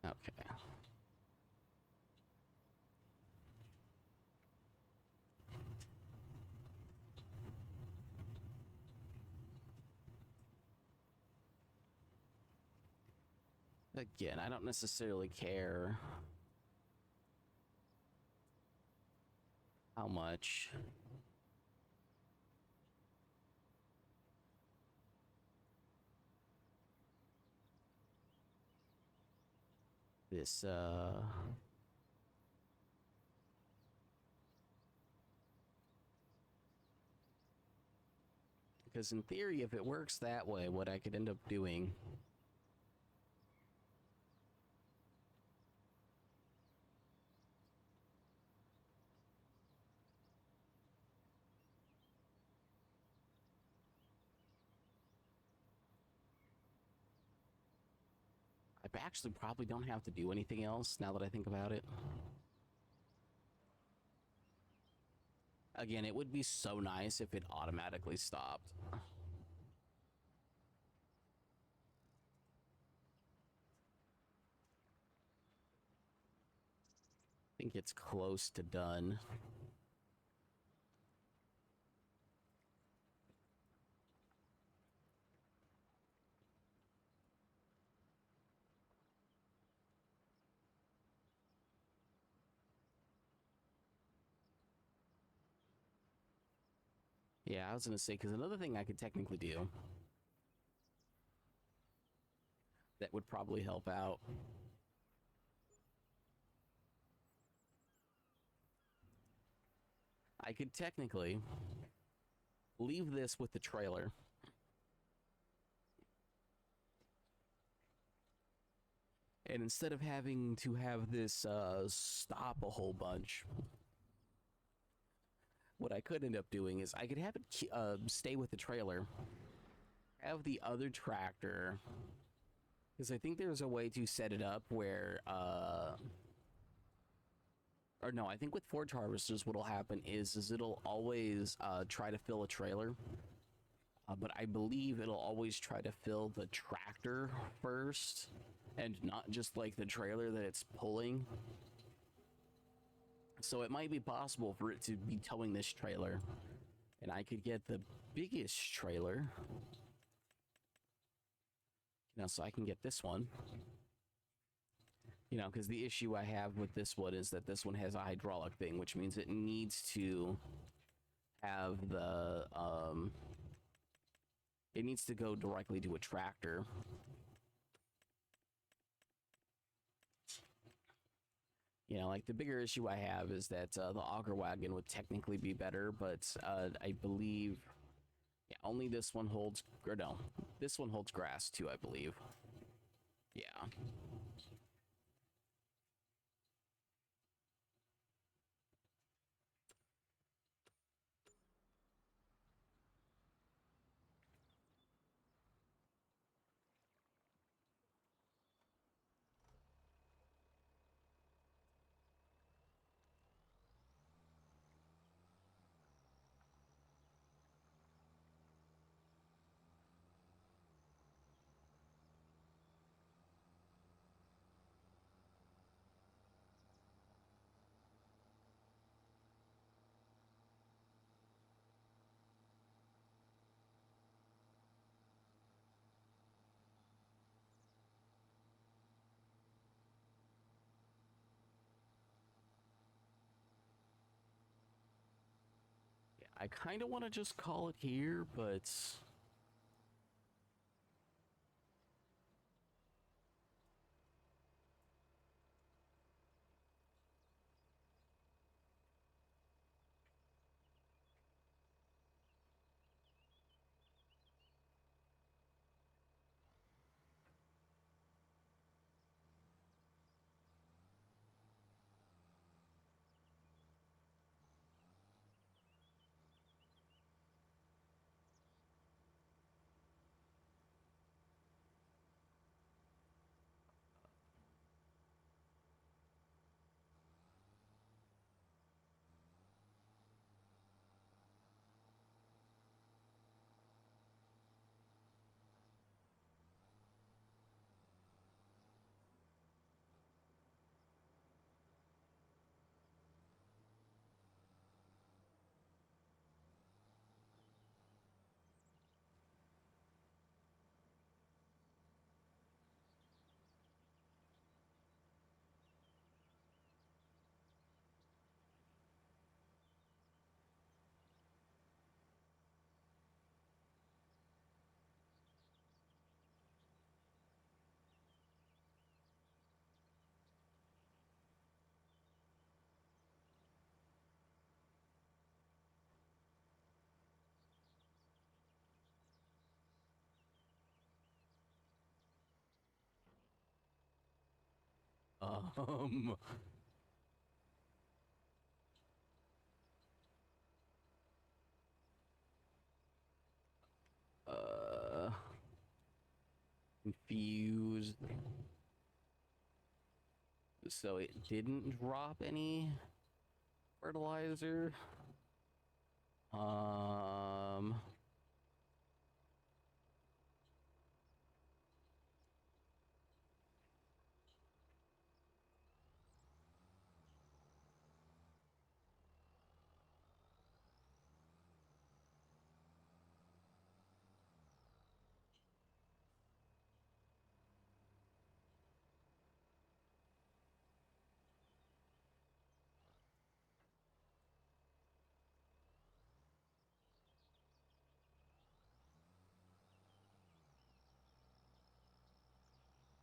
Okay. Again, I don't necessarily care how much this, because in theory, if it works that way, what I could end up doing I actually probably don't have to do anything else now that I think about it. Again, it would be so nice if it automatically stopped. I think it's close to done. Yeah, I was gonna say, because another thing I could technically do that would probably help out I could technically leave this with the trailer. And instead of having to have this stop a whole bunch, what I could end up doing is I could have it stay with the trailer, have the other tractor, because I think there's a way to set it up where, or no, I think with forage harvesters, what'll happen is it'll always try to fill a trailer, but I believe it'll always try to fill the tractor first, and not just like the trailer that it's pulling. So it might be possible for it to be towing this trailer, and I could get the biggest trailer You know, so I can get this one. You know, because the issue I have with this one is that this one has a hydraulic thing, which means it needs to have the, it needs to go directly to a tractor. You know, like the bigger issue I have is that the auger wagon would technically be better, but I believe yeah, only this one holds, or no, this one holds grass too, I believe. Yeah. I kind of want to just call it here, but um, uh, confused. So it didn't drop any fertilizer. Um,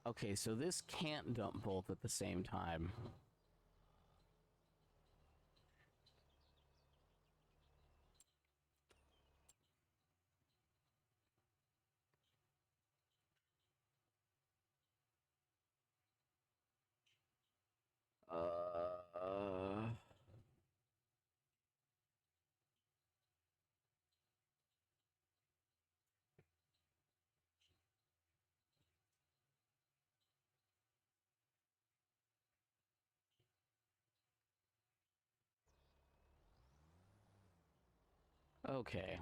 okay, so this can't dump both at the same time. Uh, okay.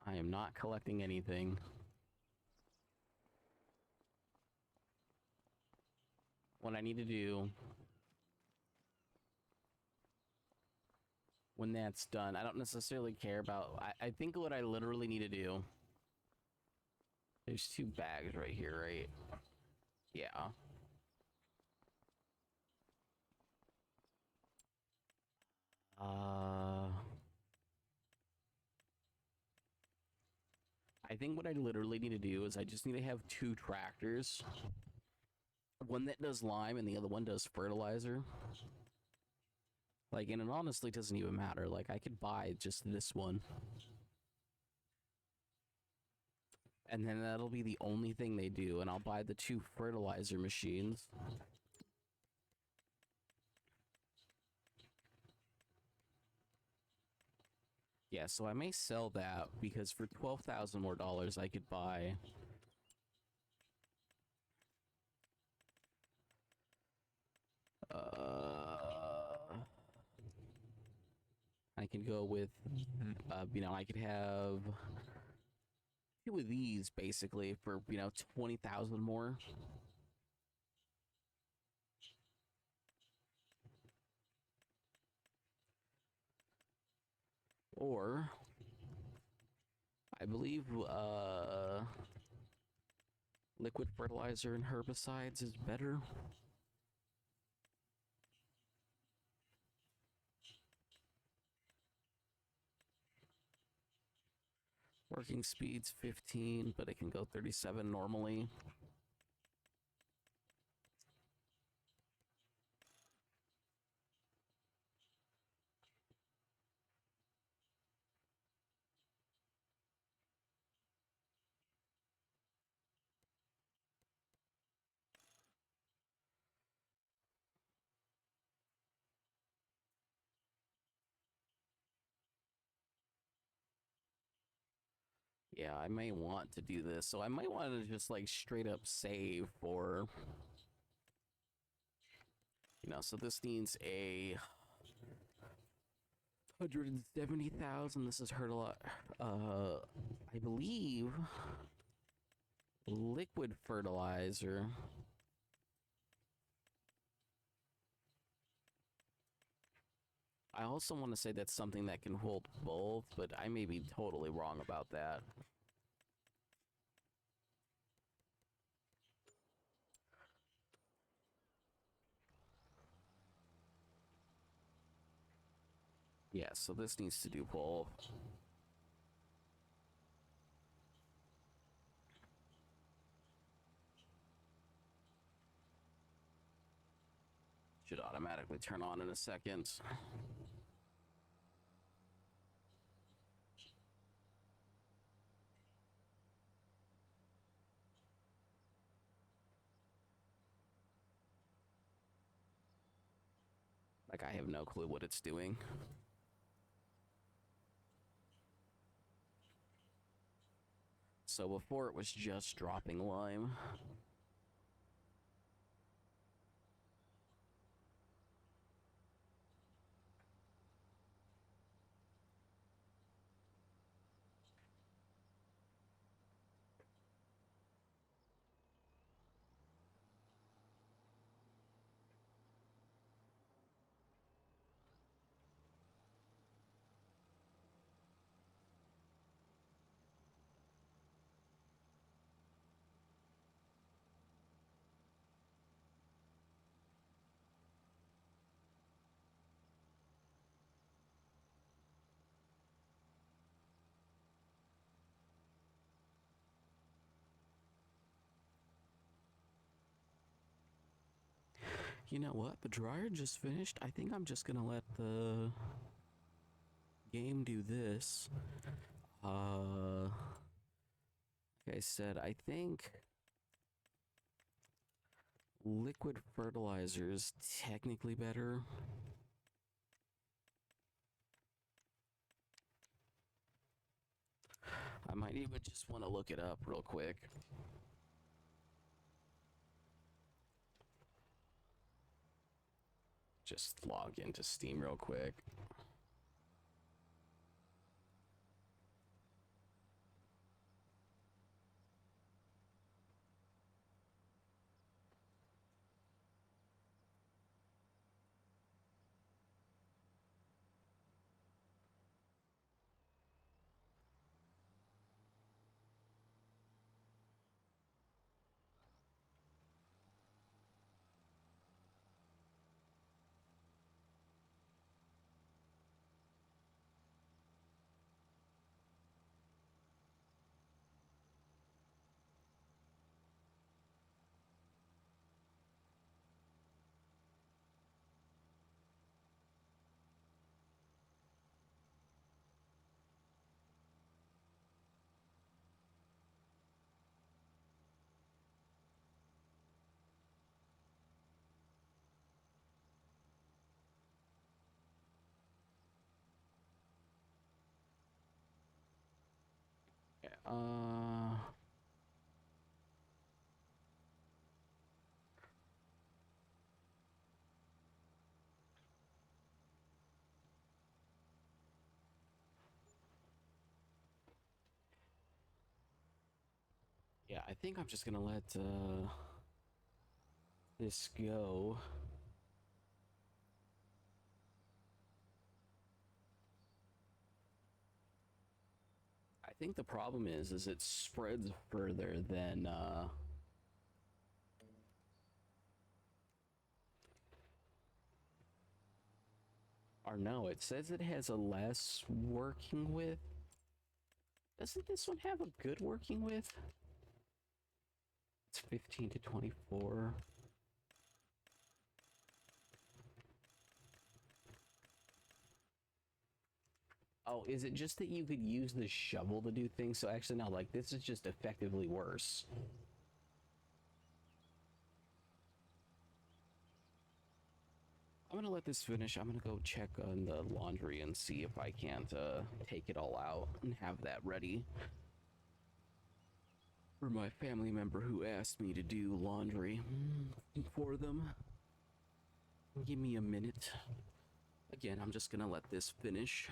I am not collecting anything. What I need to do when that's done, I don't necessarily care about... I think what I literally need to do... There's 2 bags right here, right? Yeah. I think what I literally need to do is I just need to have 2 tractors. One that does lime and the other one does fertilizer. Like, and it honestly doesn't even matter. Like, I could buy just this one. And then that'll be the only thing they do, and I'll buy the 2 fertilizer machines. Yeah, so I may sell that, because for 12,000 more dollars, I could buy... I can go with, you know, I could have 2 of these, basically, for, you know, 20,000 more. Or, I believe, liquid fertilizer and herbicides is better. Working speed's 15, but it can go 37 normally. Yeah, I may want to do this. So I might want to just like straight up save for, you know, so this needs a 170,000. This has hurt a lot. I believe liquid fertilizer. I also want to say that's something that can hold both, but I may be totally wrong about that. Yeah, so this needs to do both. Should automatically turn on in a second. Like, I have no clue what it's doing. So before it was just dropping lime. You know what? The dryer just finished. I think I'm just gonna let the game do this. Like I said, I think liquid fertilizer is technically better. I might even just want to look it up real quick. Just log into Steam real quick. Uh, yeah, I think I'm just gonna let this go. I think the problem is it spreads further than or no, it says it has a less working with. Doesn't this one have a good working with? It's 15 to 24. Oh, is it just that you could use the shovel to do things? So actually, no, like, this is just effectively worse. I'm gonna let this finish. I'm gonna go check on the laundry and see if I can't take it all out and have that ready for my family member who asked me to do laundry for them. Give me a minute. Again, I'm just gonna let this finish.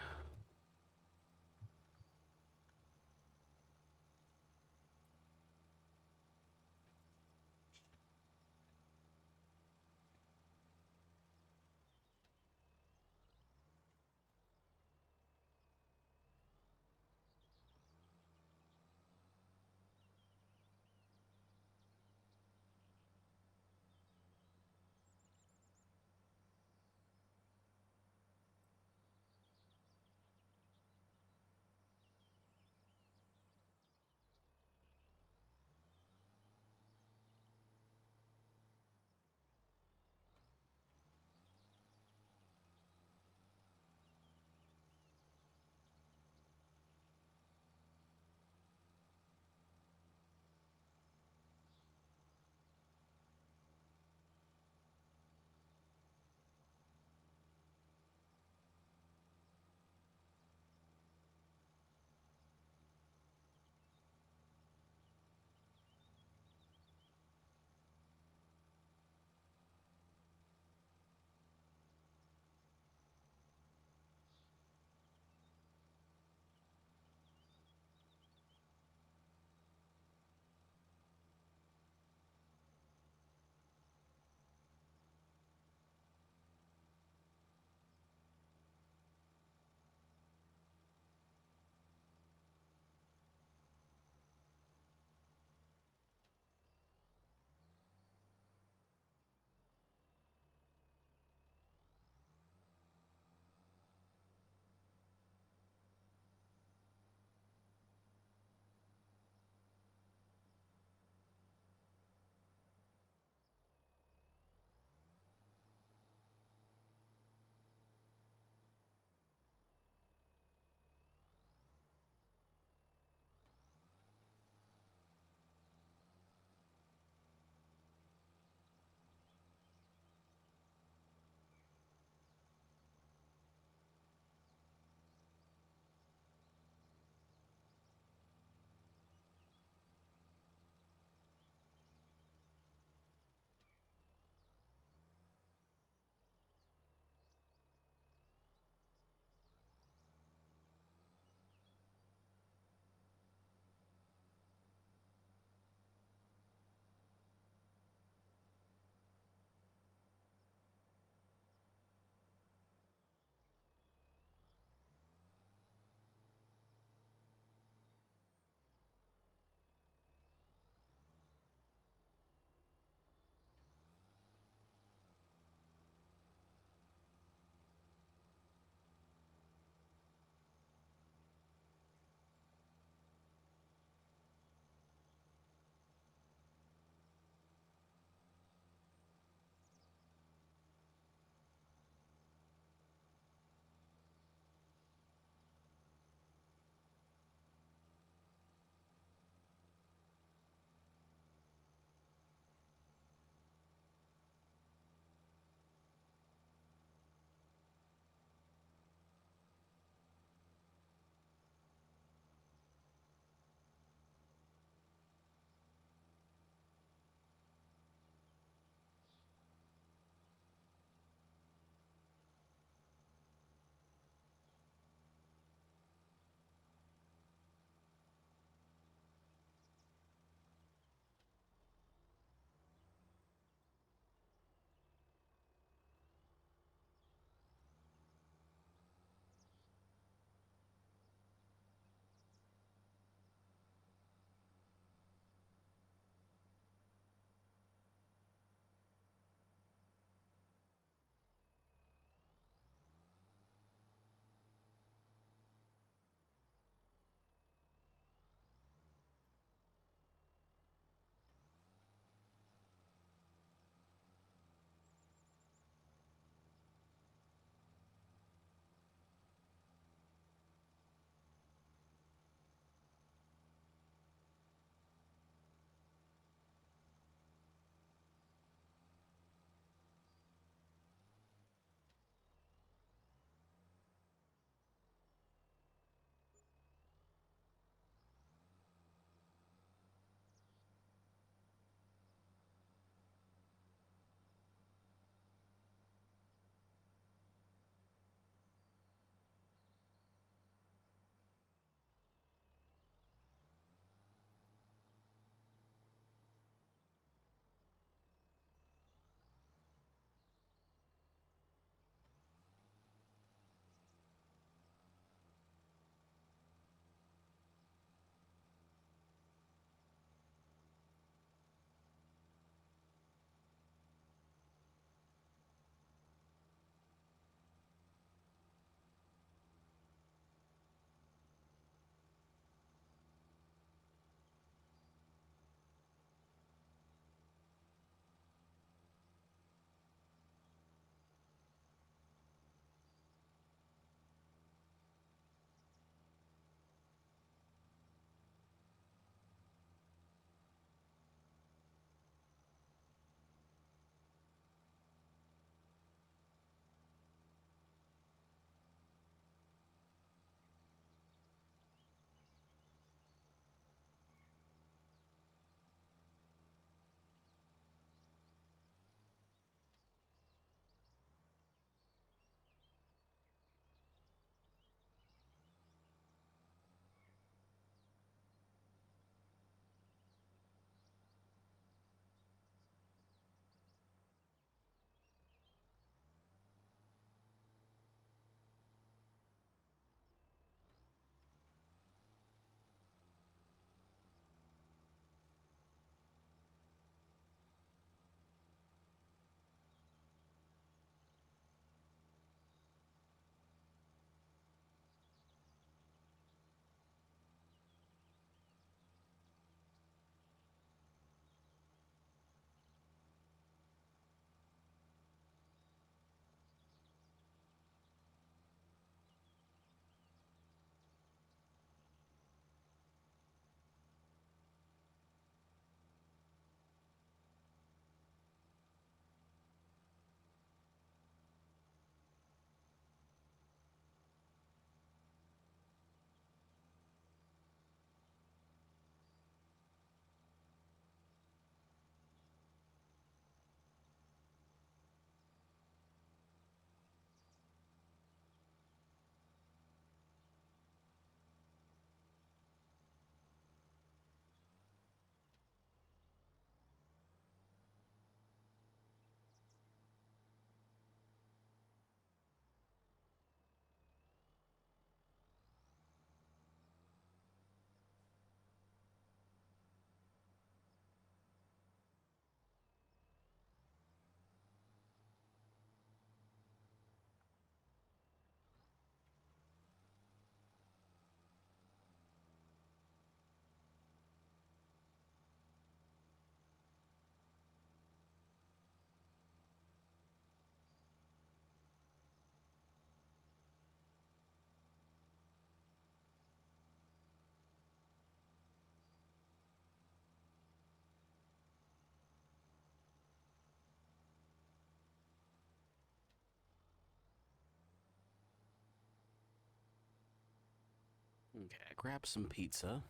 Okay, grab some pizza.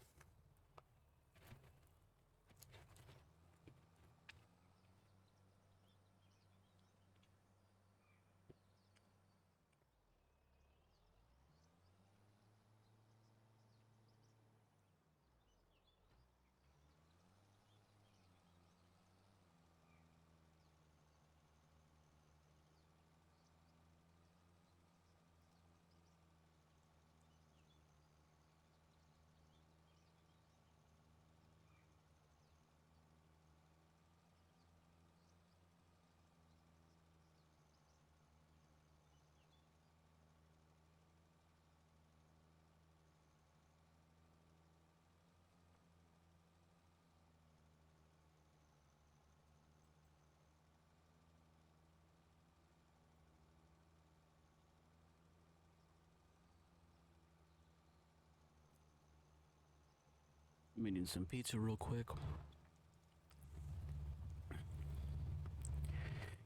I'm eating some pizza real quick.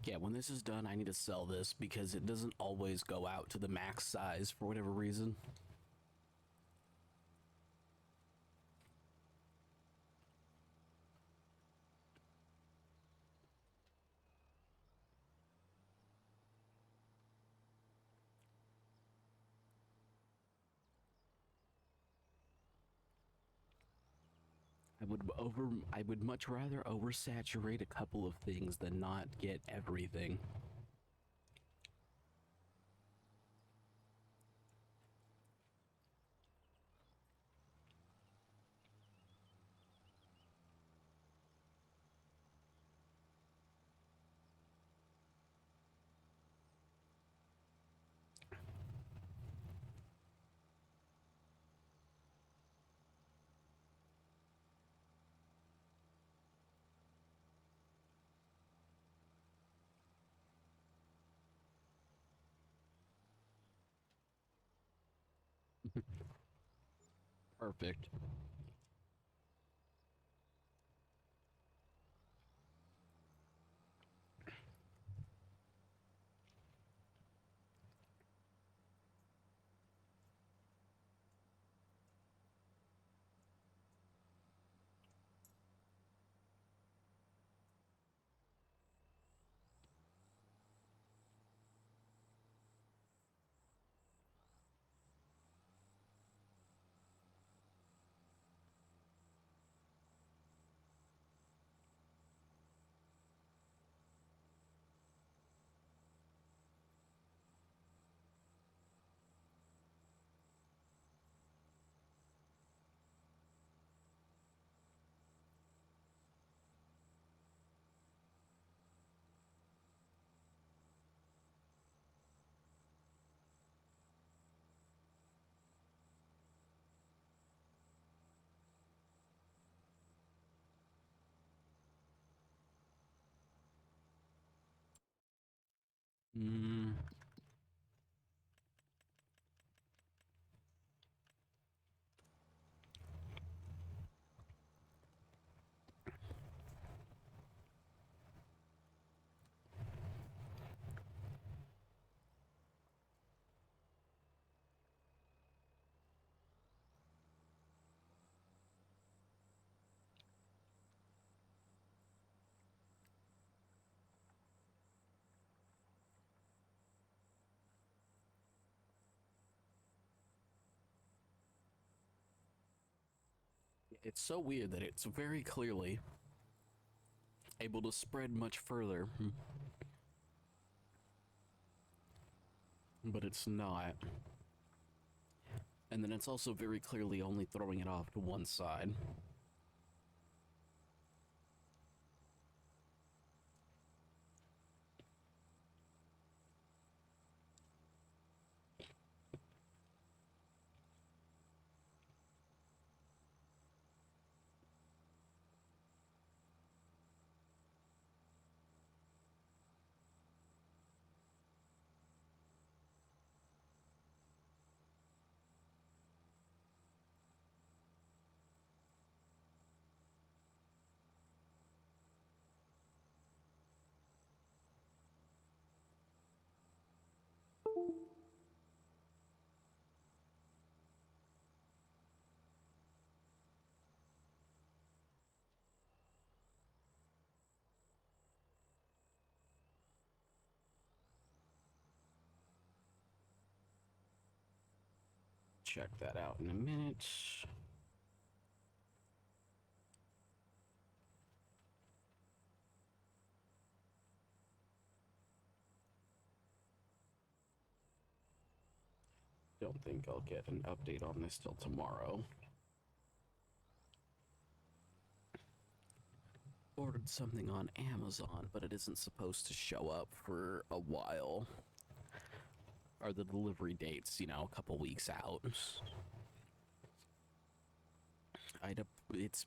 Yeah, when this is done, I need to sell this because it doesn't always go out to the max size for whatever reason. I would much rather oversaturate a couple of things than not get everything. Perfect. Mm. It's so weird that it's very clearly able to spread much further, but it's not. And then it's also very clearly only throwing it off to one side. check that out in a minute. Don't think I'll get an update on this till tomorrow. Ordered something on Amazon, but it isn't supposed to show up for a while. Or the delivery date's, you know, a couple weeks out. It's,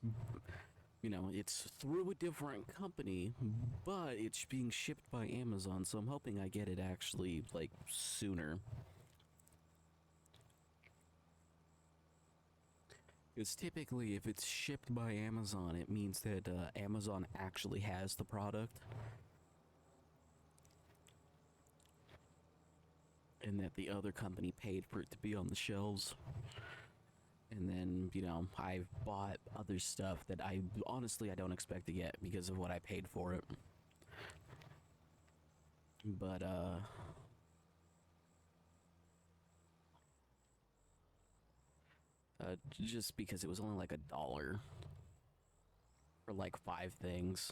you know, it's through a different company, but it's being shipped by Amazon, so I'm hoping I get it actually, like, sooner. Because typically, if it's shipped by Amazon, it means that Amazon actually has the product. And that the other company paid for it to be on the shelves. And then, you know, I've bought other stuff that I honestly I don't expect to get because of what I paid for it. But, just because it was only like $1 for like 5 things.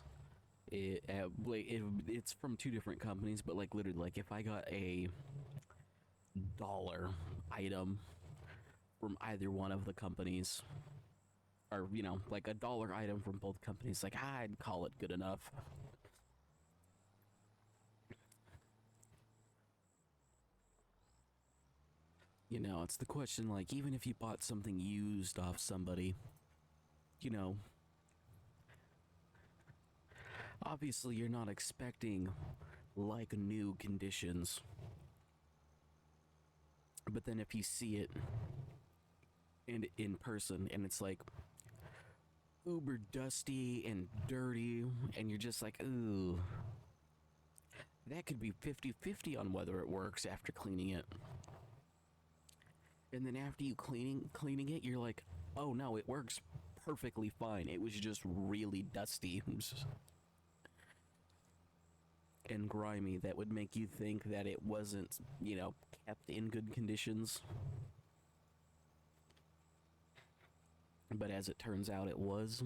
It's from 2 different companies, but like literally, like if I got a $1 item from either one of the companies, or you know, like a $1 item from both companies, like I'd call it good enough. You know, it's the question, like, even if you bought something used off somebody, you know, obviously you're not expecting like new conditions. But then if you see it in person and it's like uber dusty and dirty and you're just like, ooh, that could be 50-50 on whether it works after cleaning it. And then after you cleaning it, you're like, oh no, it works perfectly fine. It was just really dusty and grimy. That would make you think that it wasn't, you know, kept in good conditions. But as it turns out, it was.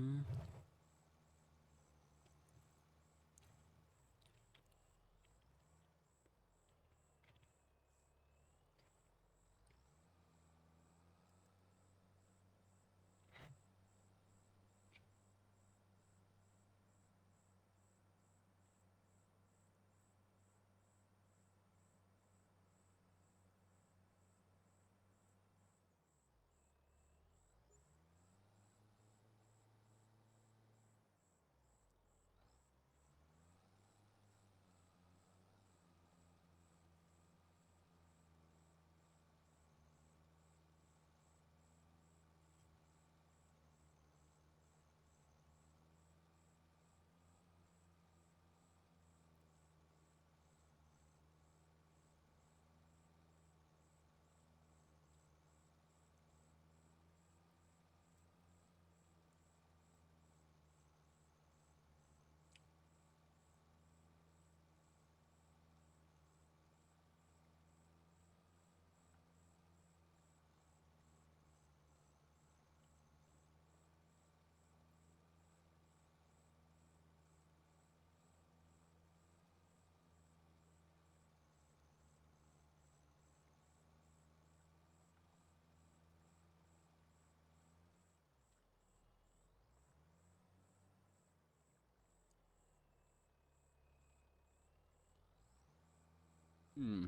Hmm.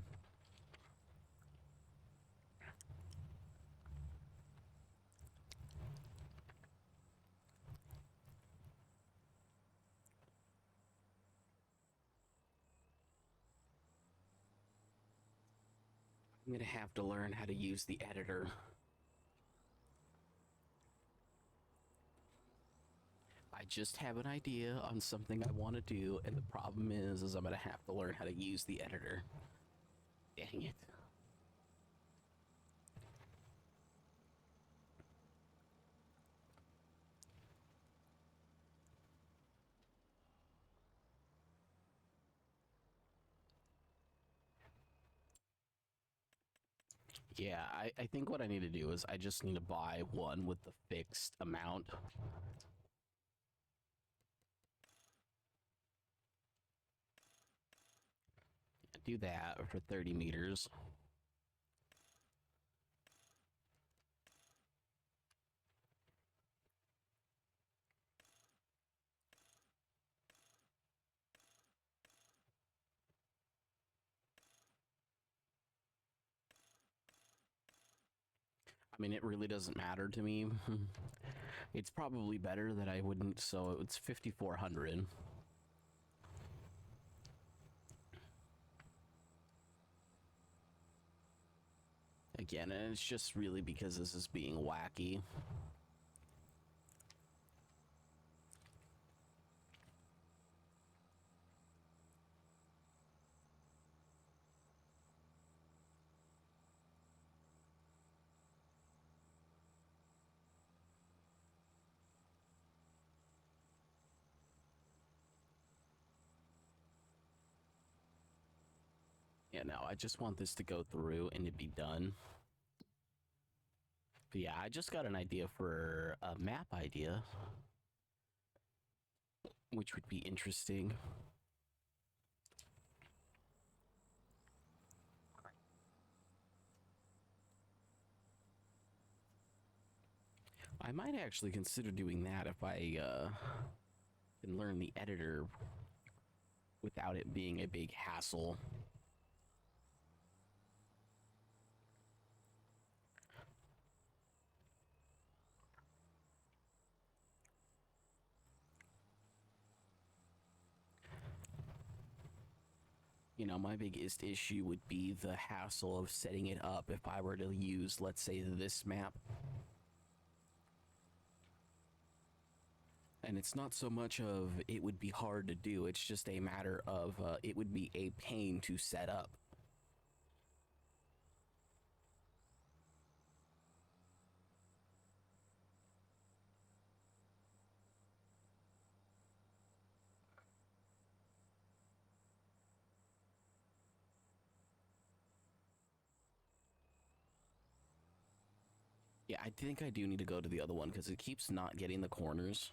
I'm gonna have to learn how to use the editor. I just have an idea on something I want to do, and the problem is I'm gonna have to learn how to use the editor. Dang it. Yeah, I think what I need to do is I just need to buy one with the fixed amount. Do that for 30 meters. I mean, it really doesn't matter to me. It's probably better that I wouldn't, so it's 5,400. Again, and it's just really because this is being wacky. Yeah, no, I just want this to go through and to be done. But yeah, I just got an idea for a map idea, which would be interesting. I might actually consider doing that if I can learn the editor without it being a big hassle. You know, my biggest issue would be the hassle of setting it up if I were to use, let's say, this map. And it's not so much of it would be hard to do, it's just a matter of it would be a pain to set up. Yeah, I think I do need to go to the other one because it keeps not getting the corners.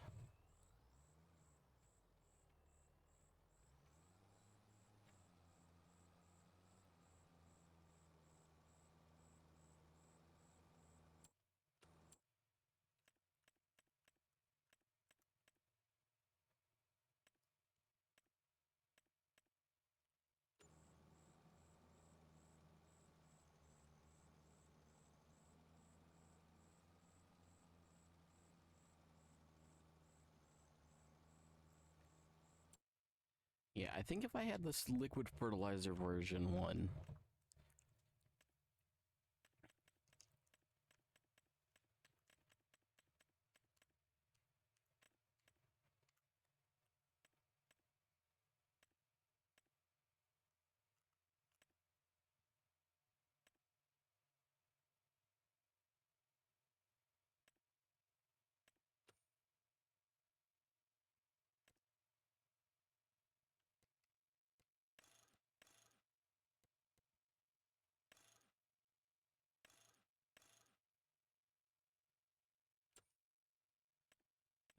Yeah, I think if I had this liquid fertilizer version 1,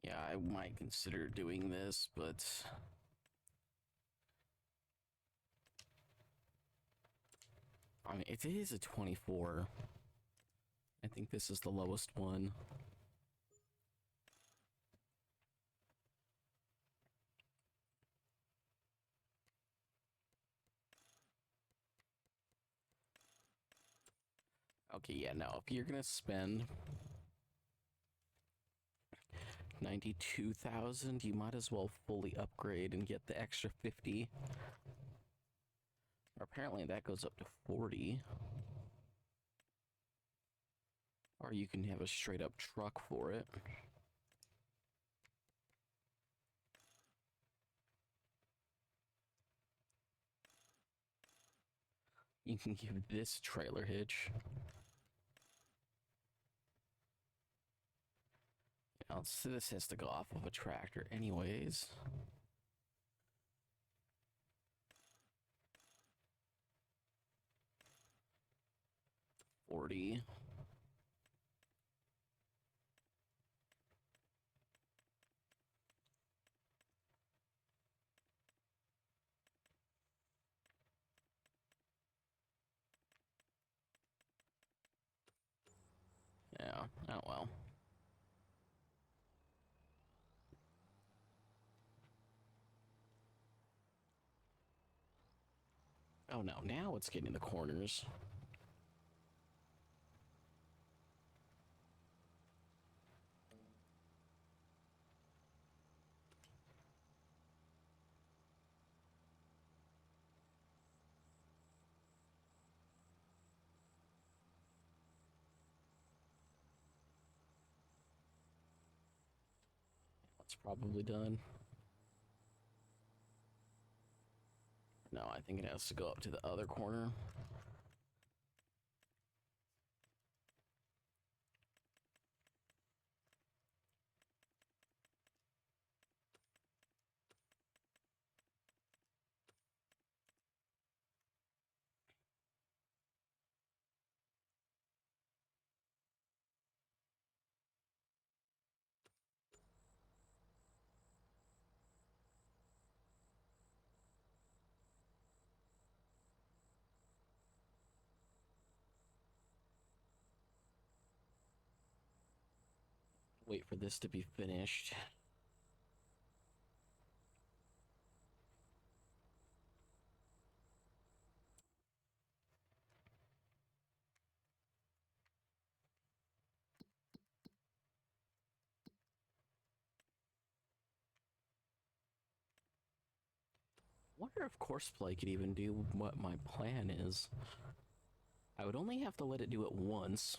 yeah, I might consider doing this, but I mean, if it is a 24, I think this is the lowest one. Okay, yeah, no, if you're gonna spend 92,000, you might as well fully upgrade and get the extra 50. Apparently that goes up to 40. Or you can have a straight up truck for it. You can give this trailer hitch. Now, so this has to go off of a tractor anyways. 40. Yeah, oh well. Oh no, now it's getting the corners. It's probably done. No, I think it has to go up to the other corner. Wait for this to be finished. Wonder if Courseplay could even do what my plan is. I would only have to let it do it once.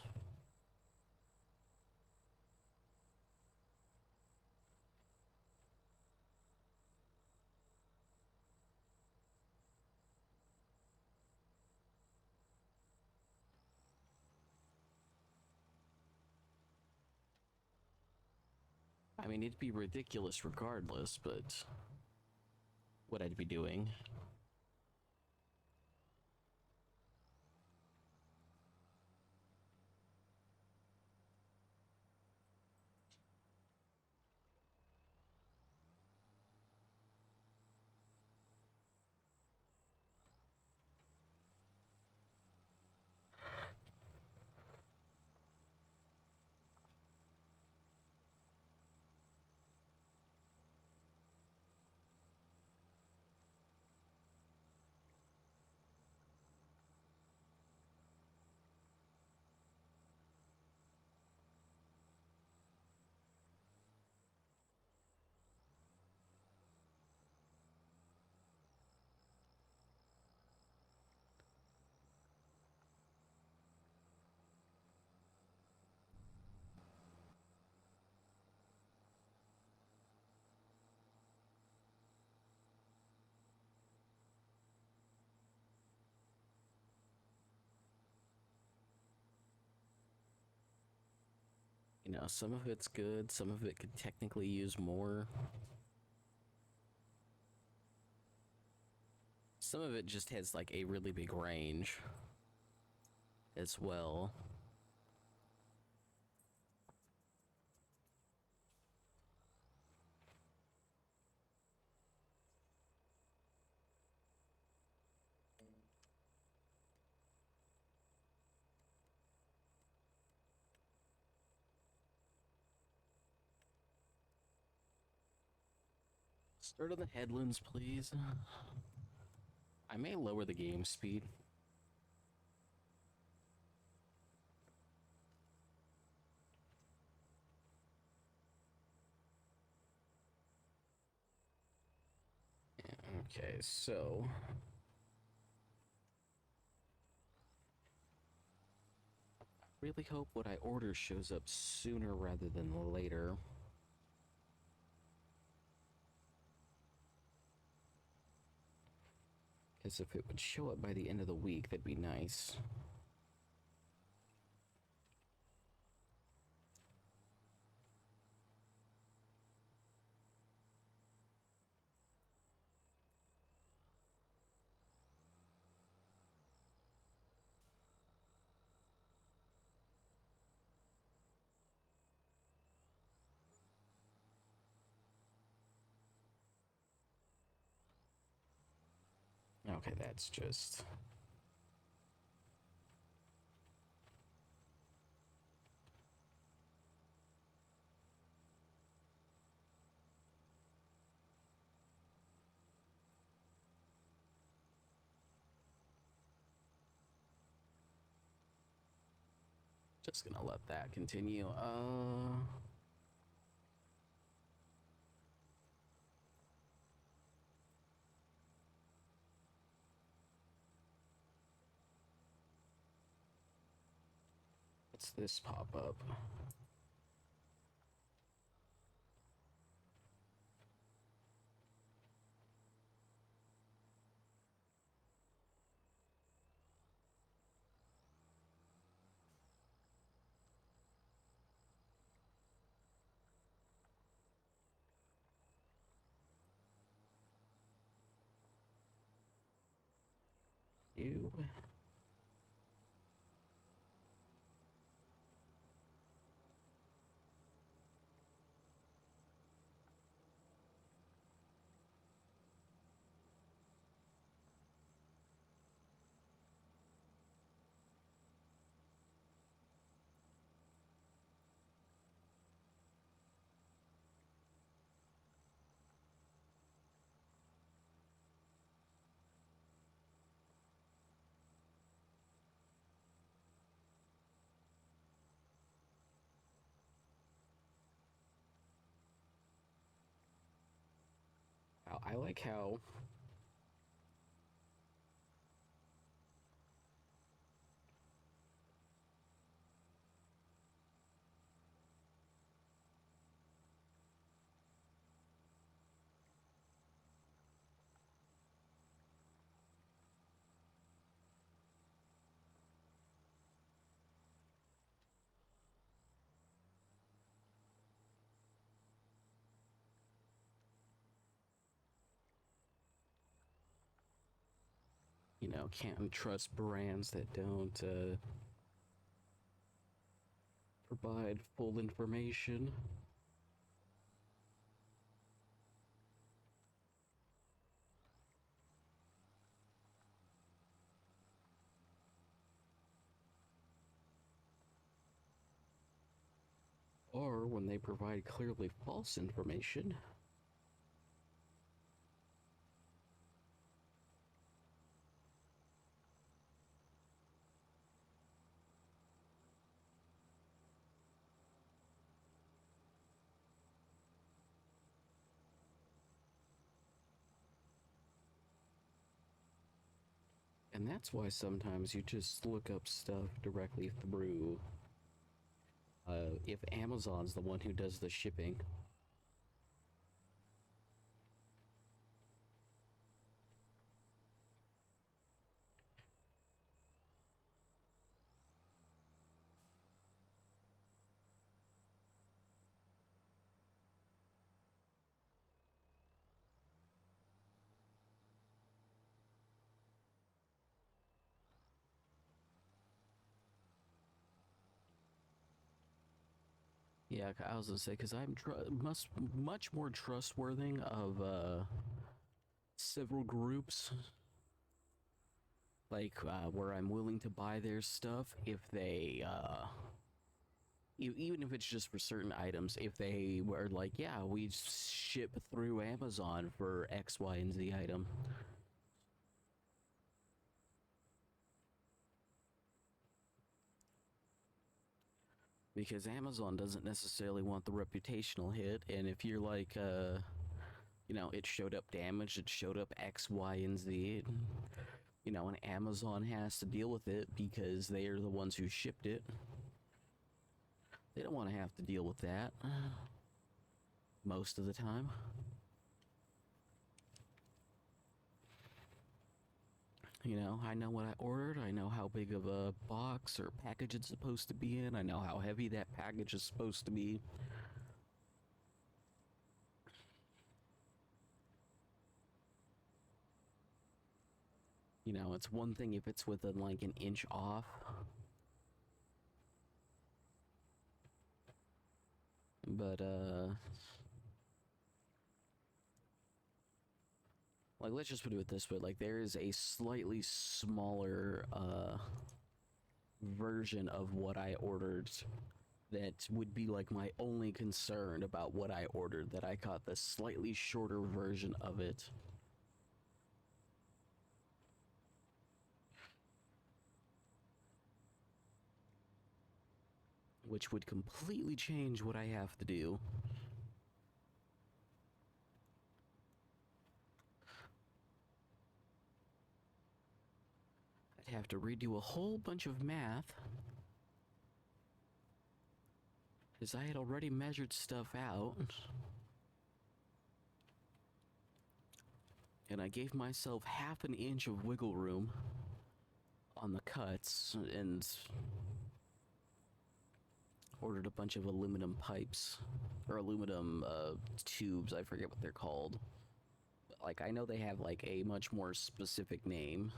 I mean, it'd be ridiculous regardless, but what I'd be doing. You know, some of it's good, some of it could technically use more. Some of it just has like a really big range as well. Start of the headlands, please. I may lower the game speed. Okay, so really hope what I order shows up sooner rather than later. Because if it would show up by the end of the week, that'd be nice. Okay, that's just... Just gonna let that continue. What's this pop up? You. I like how can't trust brands that don't provide full information. Or when they provide clearly false information. And that's why sometimes you just look up stuff directly through, if Amazon's the one who does the shipping. Yeah, I was gonna say, because I'm much more trustworthy of several groups, like where I'm willing to buy their stuff if they even if it's just for certain items, if they were like, yeah, we ship through Amazon for X, Y, and Z item. Because Amazon doesn't necessarily want the reputational hit, and if you're like, it showed up damaged, it showed up X, Y, and Z, and Amazon has to deal with it because they are the ones who shipped it. They don't want to have to deal with that most of the time. I know what I ordered. I know how big of a box or package it's supposed to be in. I know how heavy that package is supposed to be. It's one thing if it's within like an inch off. But, Like, let's just put it this way, like, there is a slightly smaller, version of what I ordered that would be, like, my only concern about what I ordered, that I got the slightly shorter version of it. Which would completely change what I have to do. I'd have to redo a whole bunch of math. Because I had already measured stuff out. And I gave myself half an inch of wiggle room on the cuts and ordered a bunch of aluminum pipes. Or aluminum tubes, I forget what they're called. Like, I know they have, like, a much more specific name.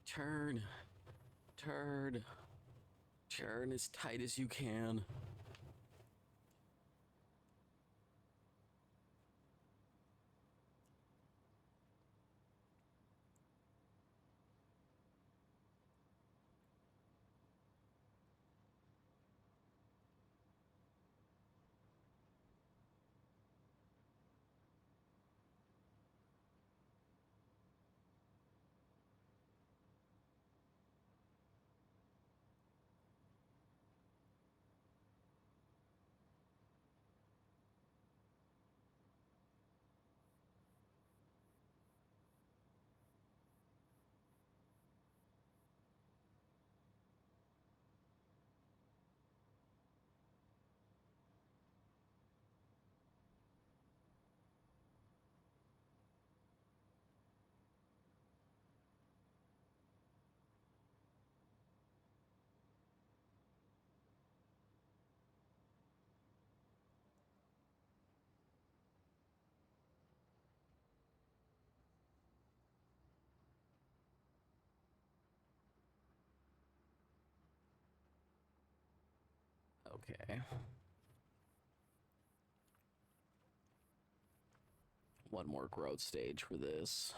Turn. Turn. Turn as tight as you can. Okay. One more growth stage for this.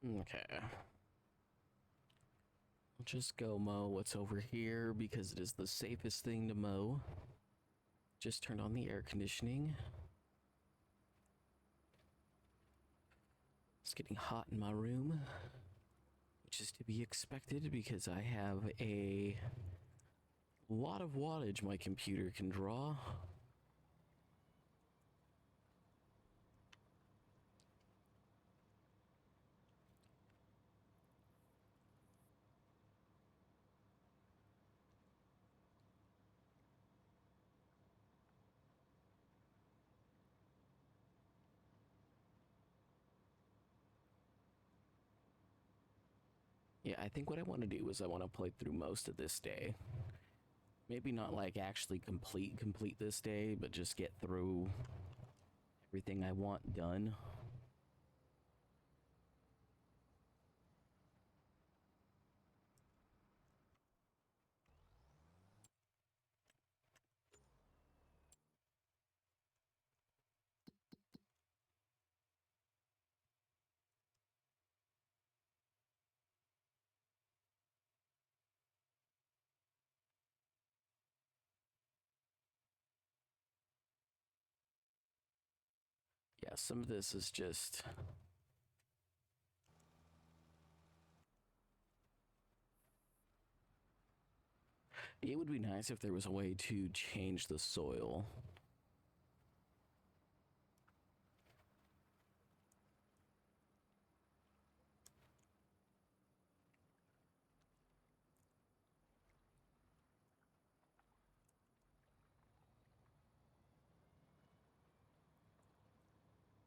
Okay. I'll just go mow what's over here because it is the safest thing to mow. Just turned on the air conditioning. It's getting hot in my room, which is to be expected because I have a lot of wattage my computer can draw. Yeah, I think what I want to do is I want to play through most of this day. Maybe not like actually complete this day, but just get through everything I want done. Yeah, some of this is just... It would be nice if there was a way to change the soil.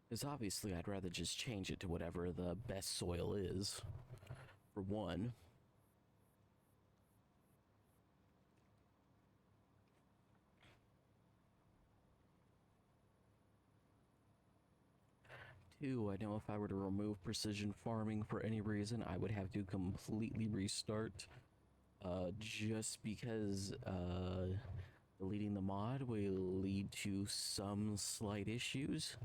Because obviously I'd rather just change it to whatever the best soil is, for one. Two, I know if I were to remove precision farming for any reason, I would have to completely restart. Just because deleting the mod will lead to some slight issues.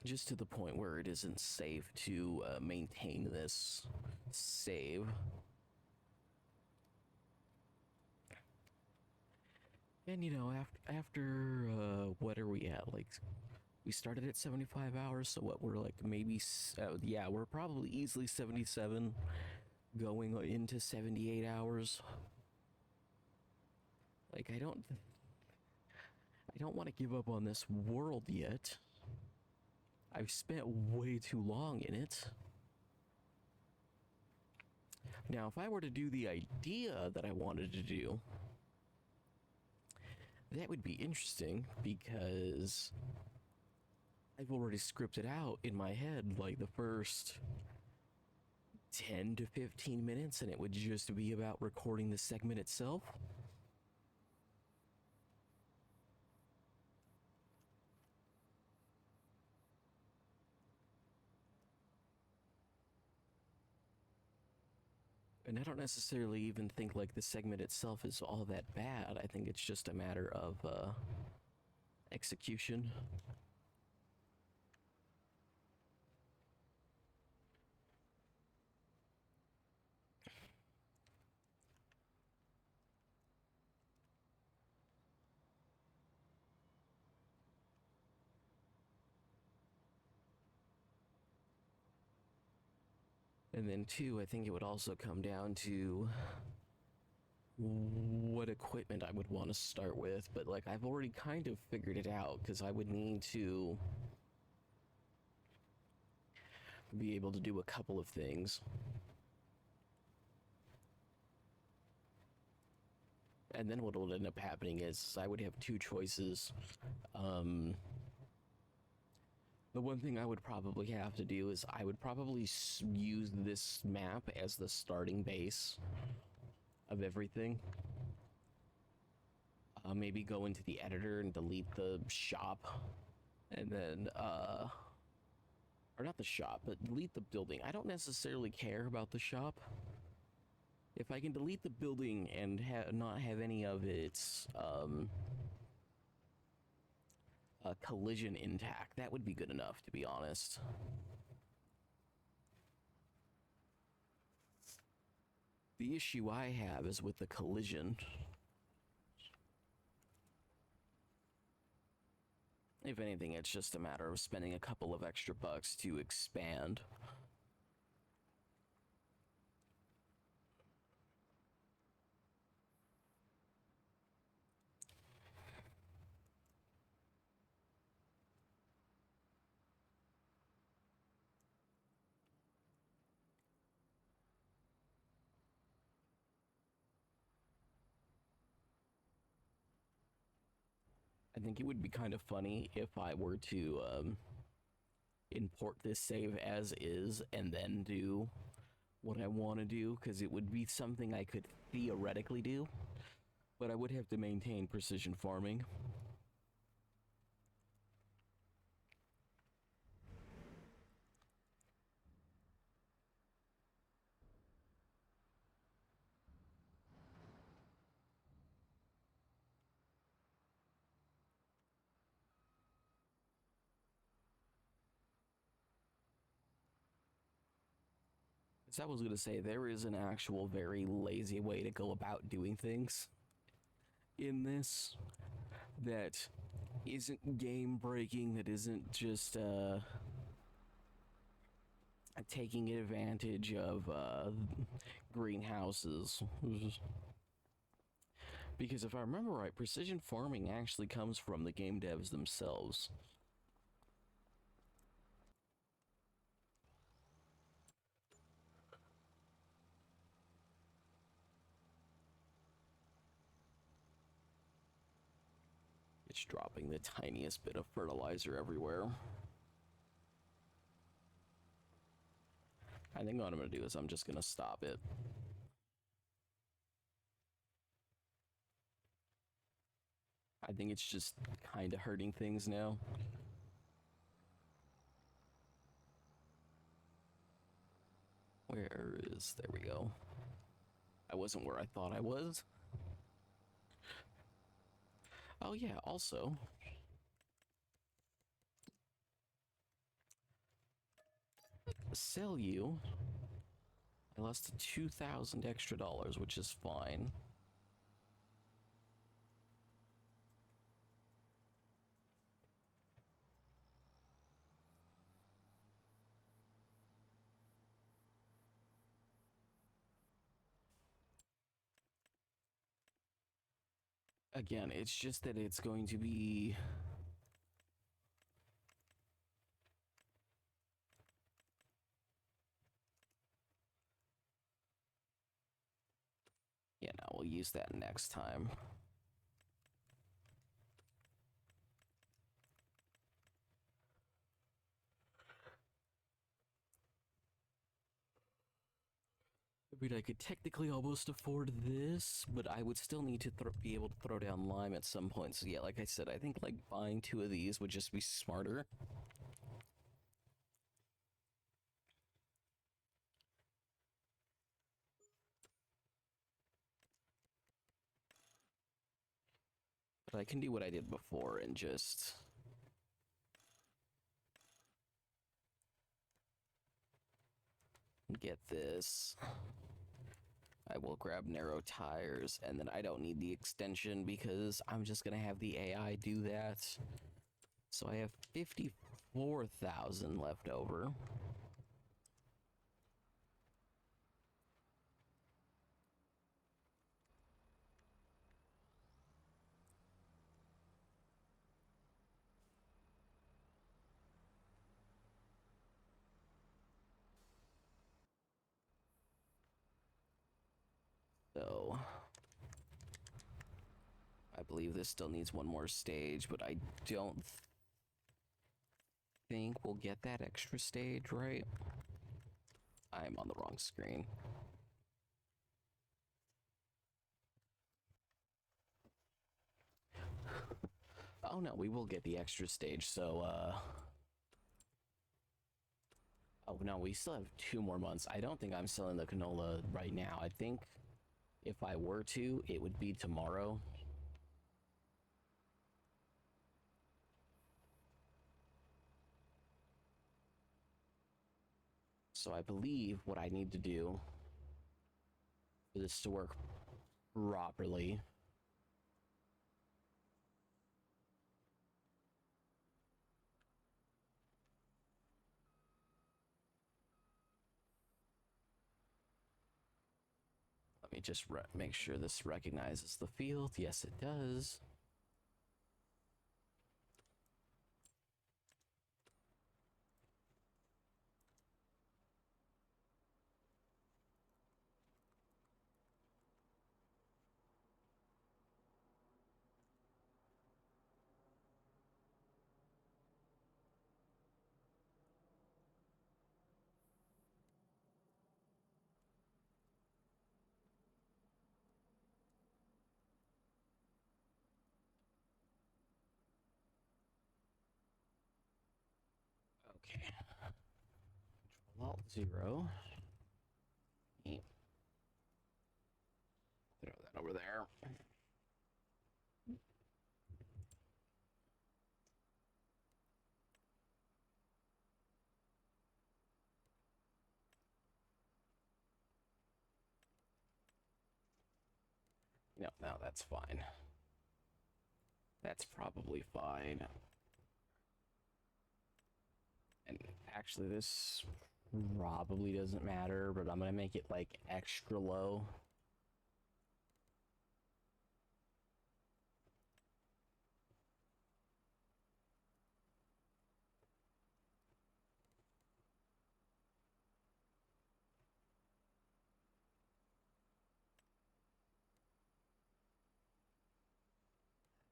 Just to the point where it isn't safe to maintain this save. And you know, after what are we at? Like, we started at 75 hours, so what, we're like maybe, yeah, we're probably easily 77, going into 78 hours. Like, I don't want to give up on this world yet. I've spent way too long in it. Now, if I were to do the idea that I wanted to do, that would be interesting because I've already scripted out in my head like the first 10 to 15 minutes, and it would just be about recording the segment itself. And I don't necessarily even think like the segment itself is all that bad. I think it's just a matter of execution. And then two, I think it would also come down to what equipment I would want to start with, but like I've already kind of figured it out because I would need to be able to do a couple of things. And then what will end up happening is I would have two choices. The one thing I would probably have to do is I would probably use this map as the starting base of everything. Maybe go into the editor and delete the shop, and then or not the shop, but delete the building. I don't necessarily care about the shop. If I can delete the building and not have any of its collision intact, that would be good enough, to be honest. The issue I have is with the collision. If anything, it's just a matter of spending a couple of extra bucks to expand. think it would be kind of funny if I were to import this save as is and then do what I want to do, because it would be something I could theoretically do, but I would have to maintain precision farming. As I was going to say, there is an actual very lazy way to go about doing things in this that isn't game breaking, that isn't just taking advantage of greenhouses. Because if I remember right, precision farming actually comes from the game devs themselves. It's dropping the tiniest bit of fertilizer everywhere. I think what I'm going to do is I'm just going to stop it. I think it's just kind of hurting things now. Where is... There we go. I wasn't where I thought I was. Oh yeah, also... sell you. I lost 2,000 extra dollars, which is fine. Again, it's just that it's going to be... Yeah, no, we'll use that next time. I mean, I could technically almost afford this, but I would still need to be able to throw down lime at some point. So yeah, like I said, I think like buying 2 of these would just be smarter. But I can do what I did before and just... get this. I will grab narrow tires, and then I don't need the extension because I'm just gonna have the AI do that. So I have 54,000 left over. So I believe this still needs one more stage, but I don't think we'll get that extra stage, right? I'm on the wrong screen. Oh no, we will get the extra stage, so oh no, we still have 2 more months. I don't think I'm selling the canola right now. I think if I were to, it would be tomorrow. So I believe what I need to do for this to work properly let me just make sure this recognizes the field. Yes, it does. Okay. Control Alt 0. Throw that over there. No, that's fine. That's probably fine. And actually, this probably doesn't matter, but I'm gonna make it like extra low.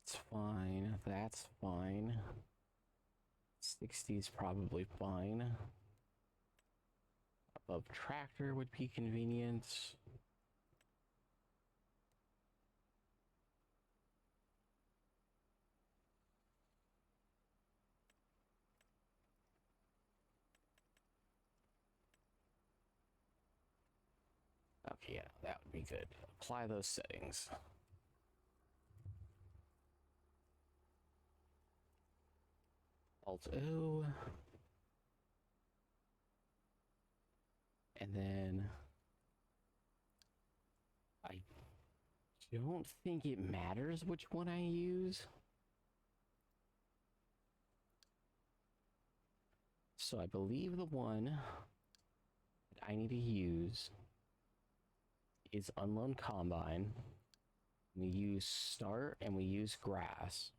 It's fine. That's fine. 60 is probably fine. Above tractor would be convenient. Okay, yeah, that would be good. Apply those settings. Alt O. And then I don't think it matters which one I use. So I believe the one that I need to use is Unload Combine. We use Start and we use Grass.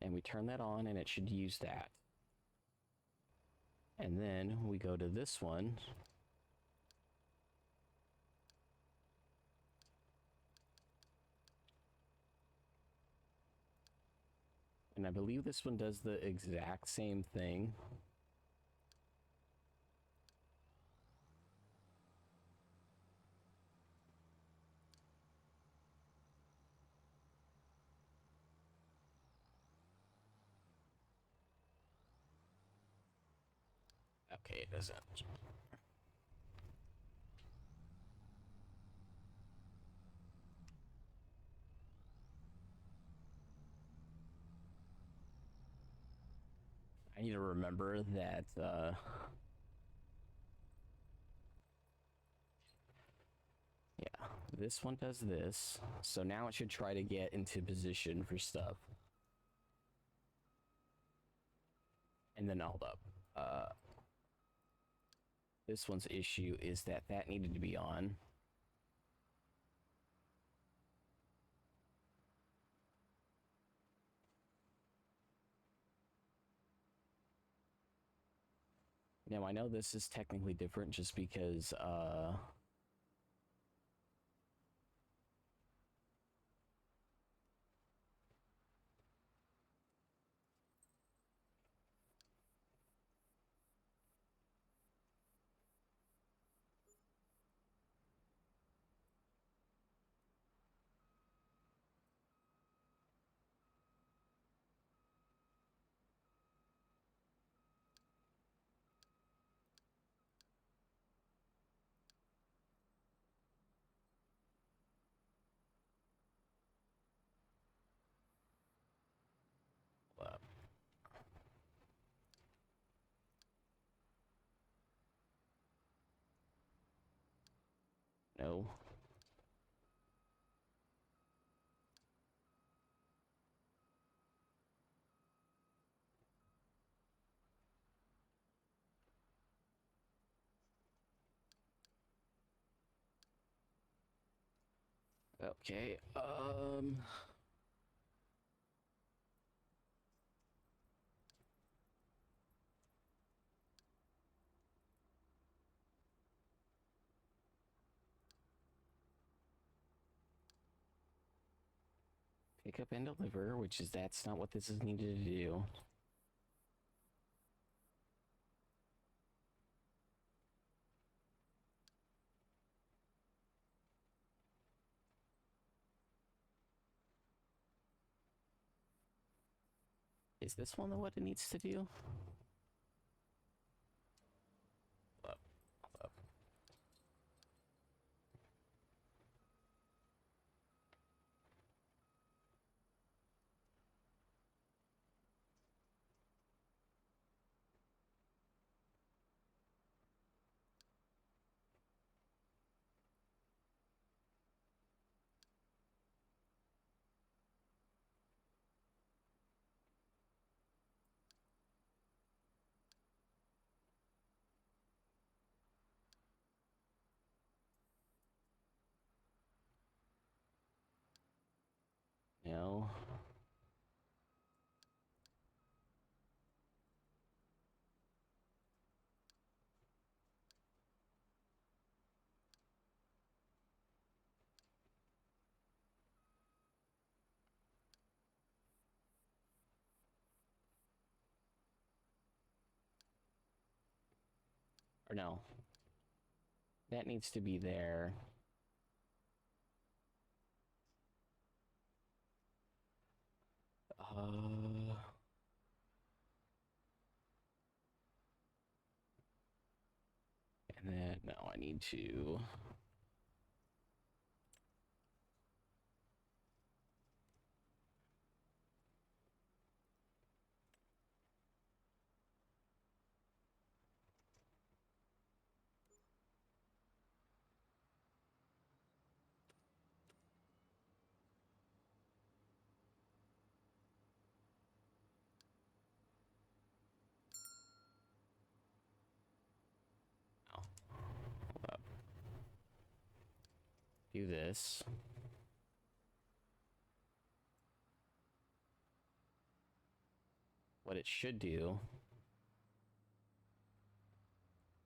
And we turn that on and it should use that. And then we go to this one. And I believe this one does the exact same thing. Okay, it doesn't. I need to remember that yeah, this one does this. So now it should try to get into position for stuff. And then hold up. This one's issue is that that needed to be on. Now I know this is technically different just because no. Okay, pick up and deliver, which is that's not what this is needed to do. is this one what it needs to do? Up, up. No. Or no. That needs to be there. And then now I need to. Oh, hold up. Do this. What it should do,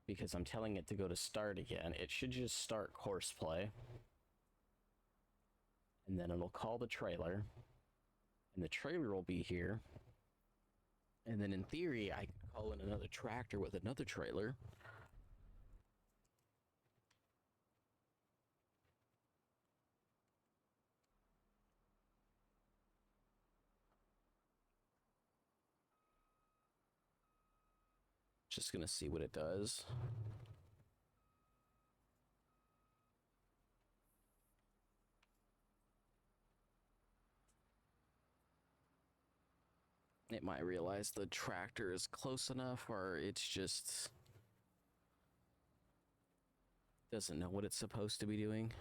because I'm telling it to go to start again, it should just start Horseplay. And then it'll call the trailer. And the trailer will be here. And then in theory, I can call in another tractor with another trailer. Just gonna see what it does. It might realize the tractor is close enough, or it's just doesn't know what it's supposed to be doing.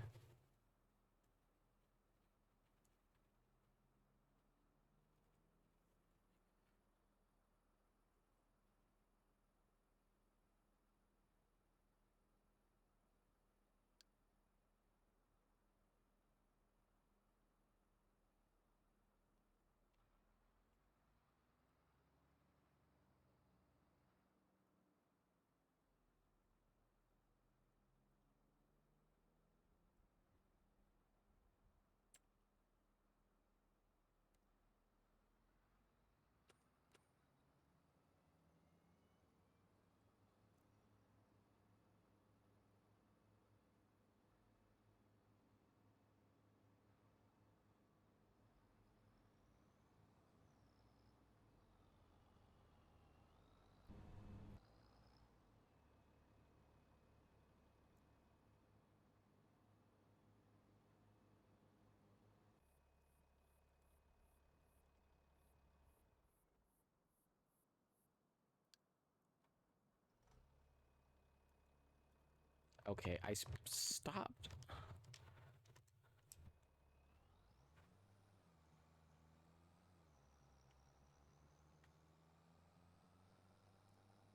Okay, I stopped.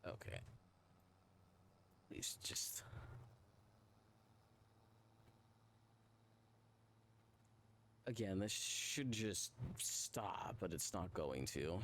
Okay. Please just. Again, this should just stop, but it's not going to.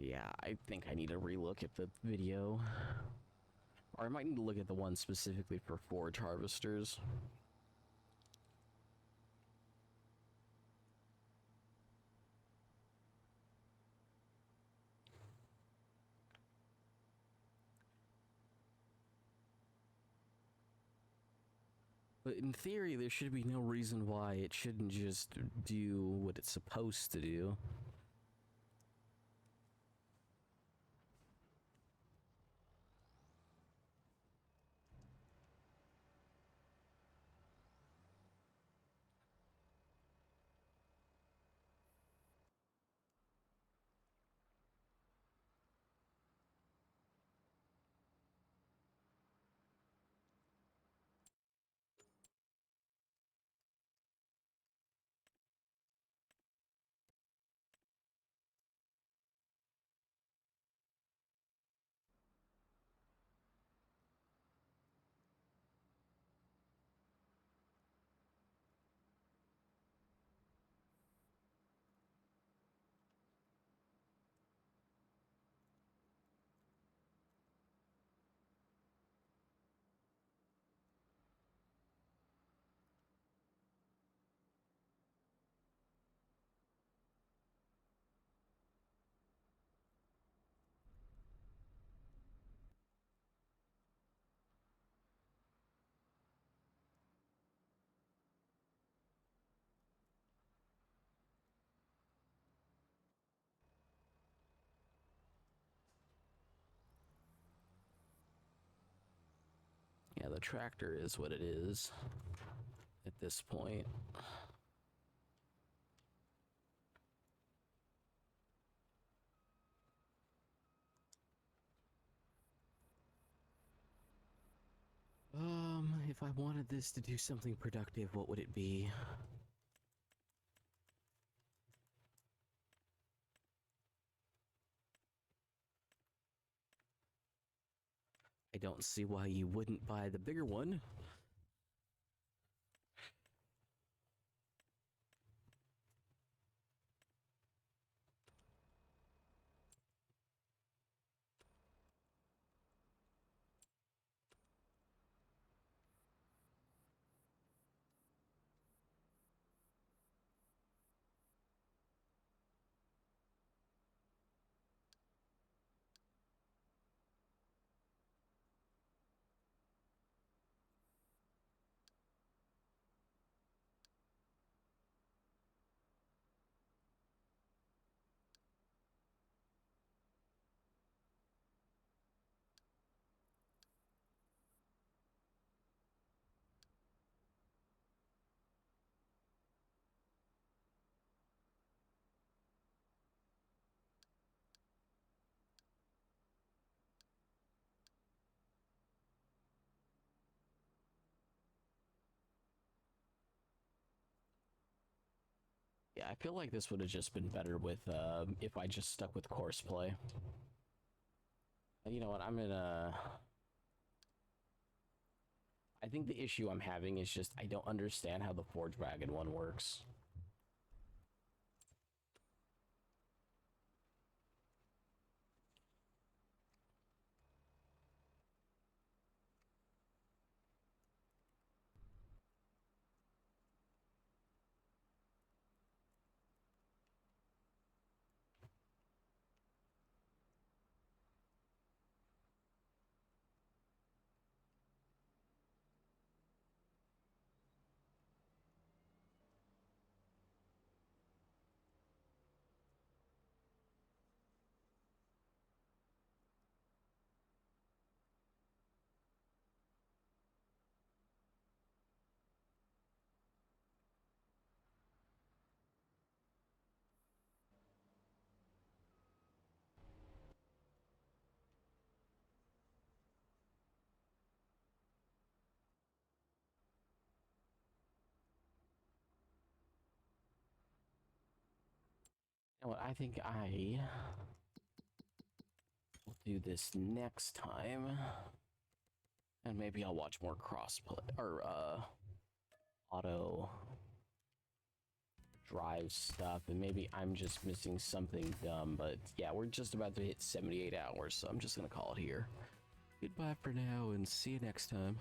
Yeah, I think I need to relook at the video. Or I might need to look at the one specifically for forage harvesters. But in theory, there should be no reason why it shouldn't just do what it's supposed to do. Yeah, the tractor is what it is at this point. If I wanted this to do something productive, what would it be? I don't see why you wouldn't buy the bigger one. Yeah, I feel like this would have just been better with if I just stuck with course play. You know what? I think the issue I'm having is just I don't understand how the Forge Wagon one works. You know what? I think I will do this next time. And maybe I'll watch more crossplay or auto drive stuff, and maybe I'm just missing something dumb, but yeah, we're just about to hit 78 hours, so I'm just gonna call it here. Goodbye for now, and see you next time.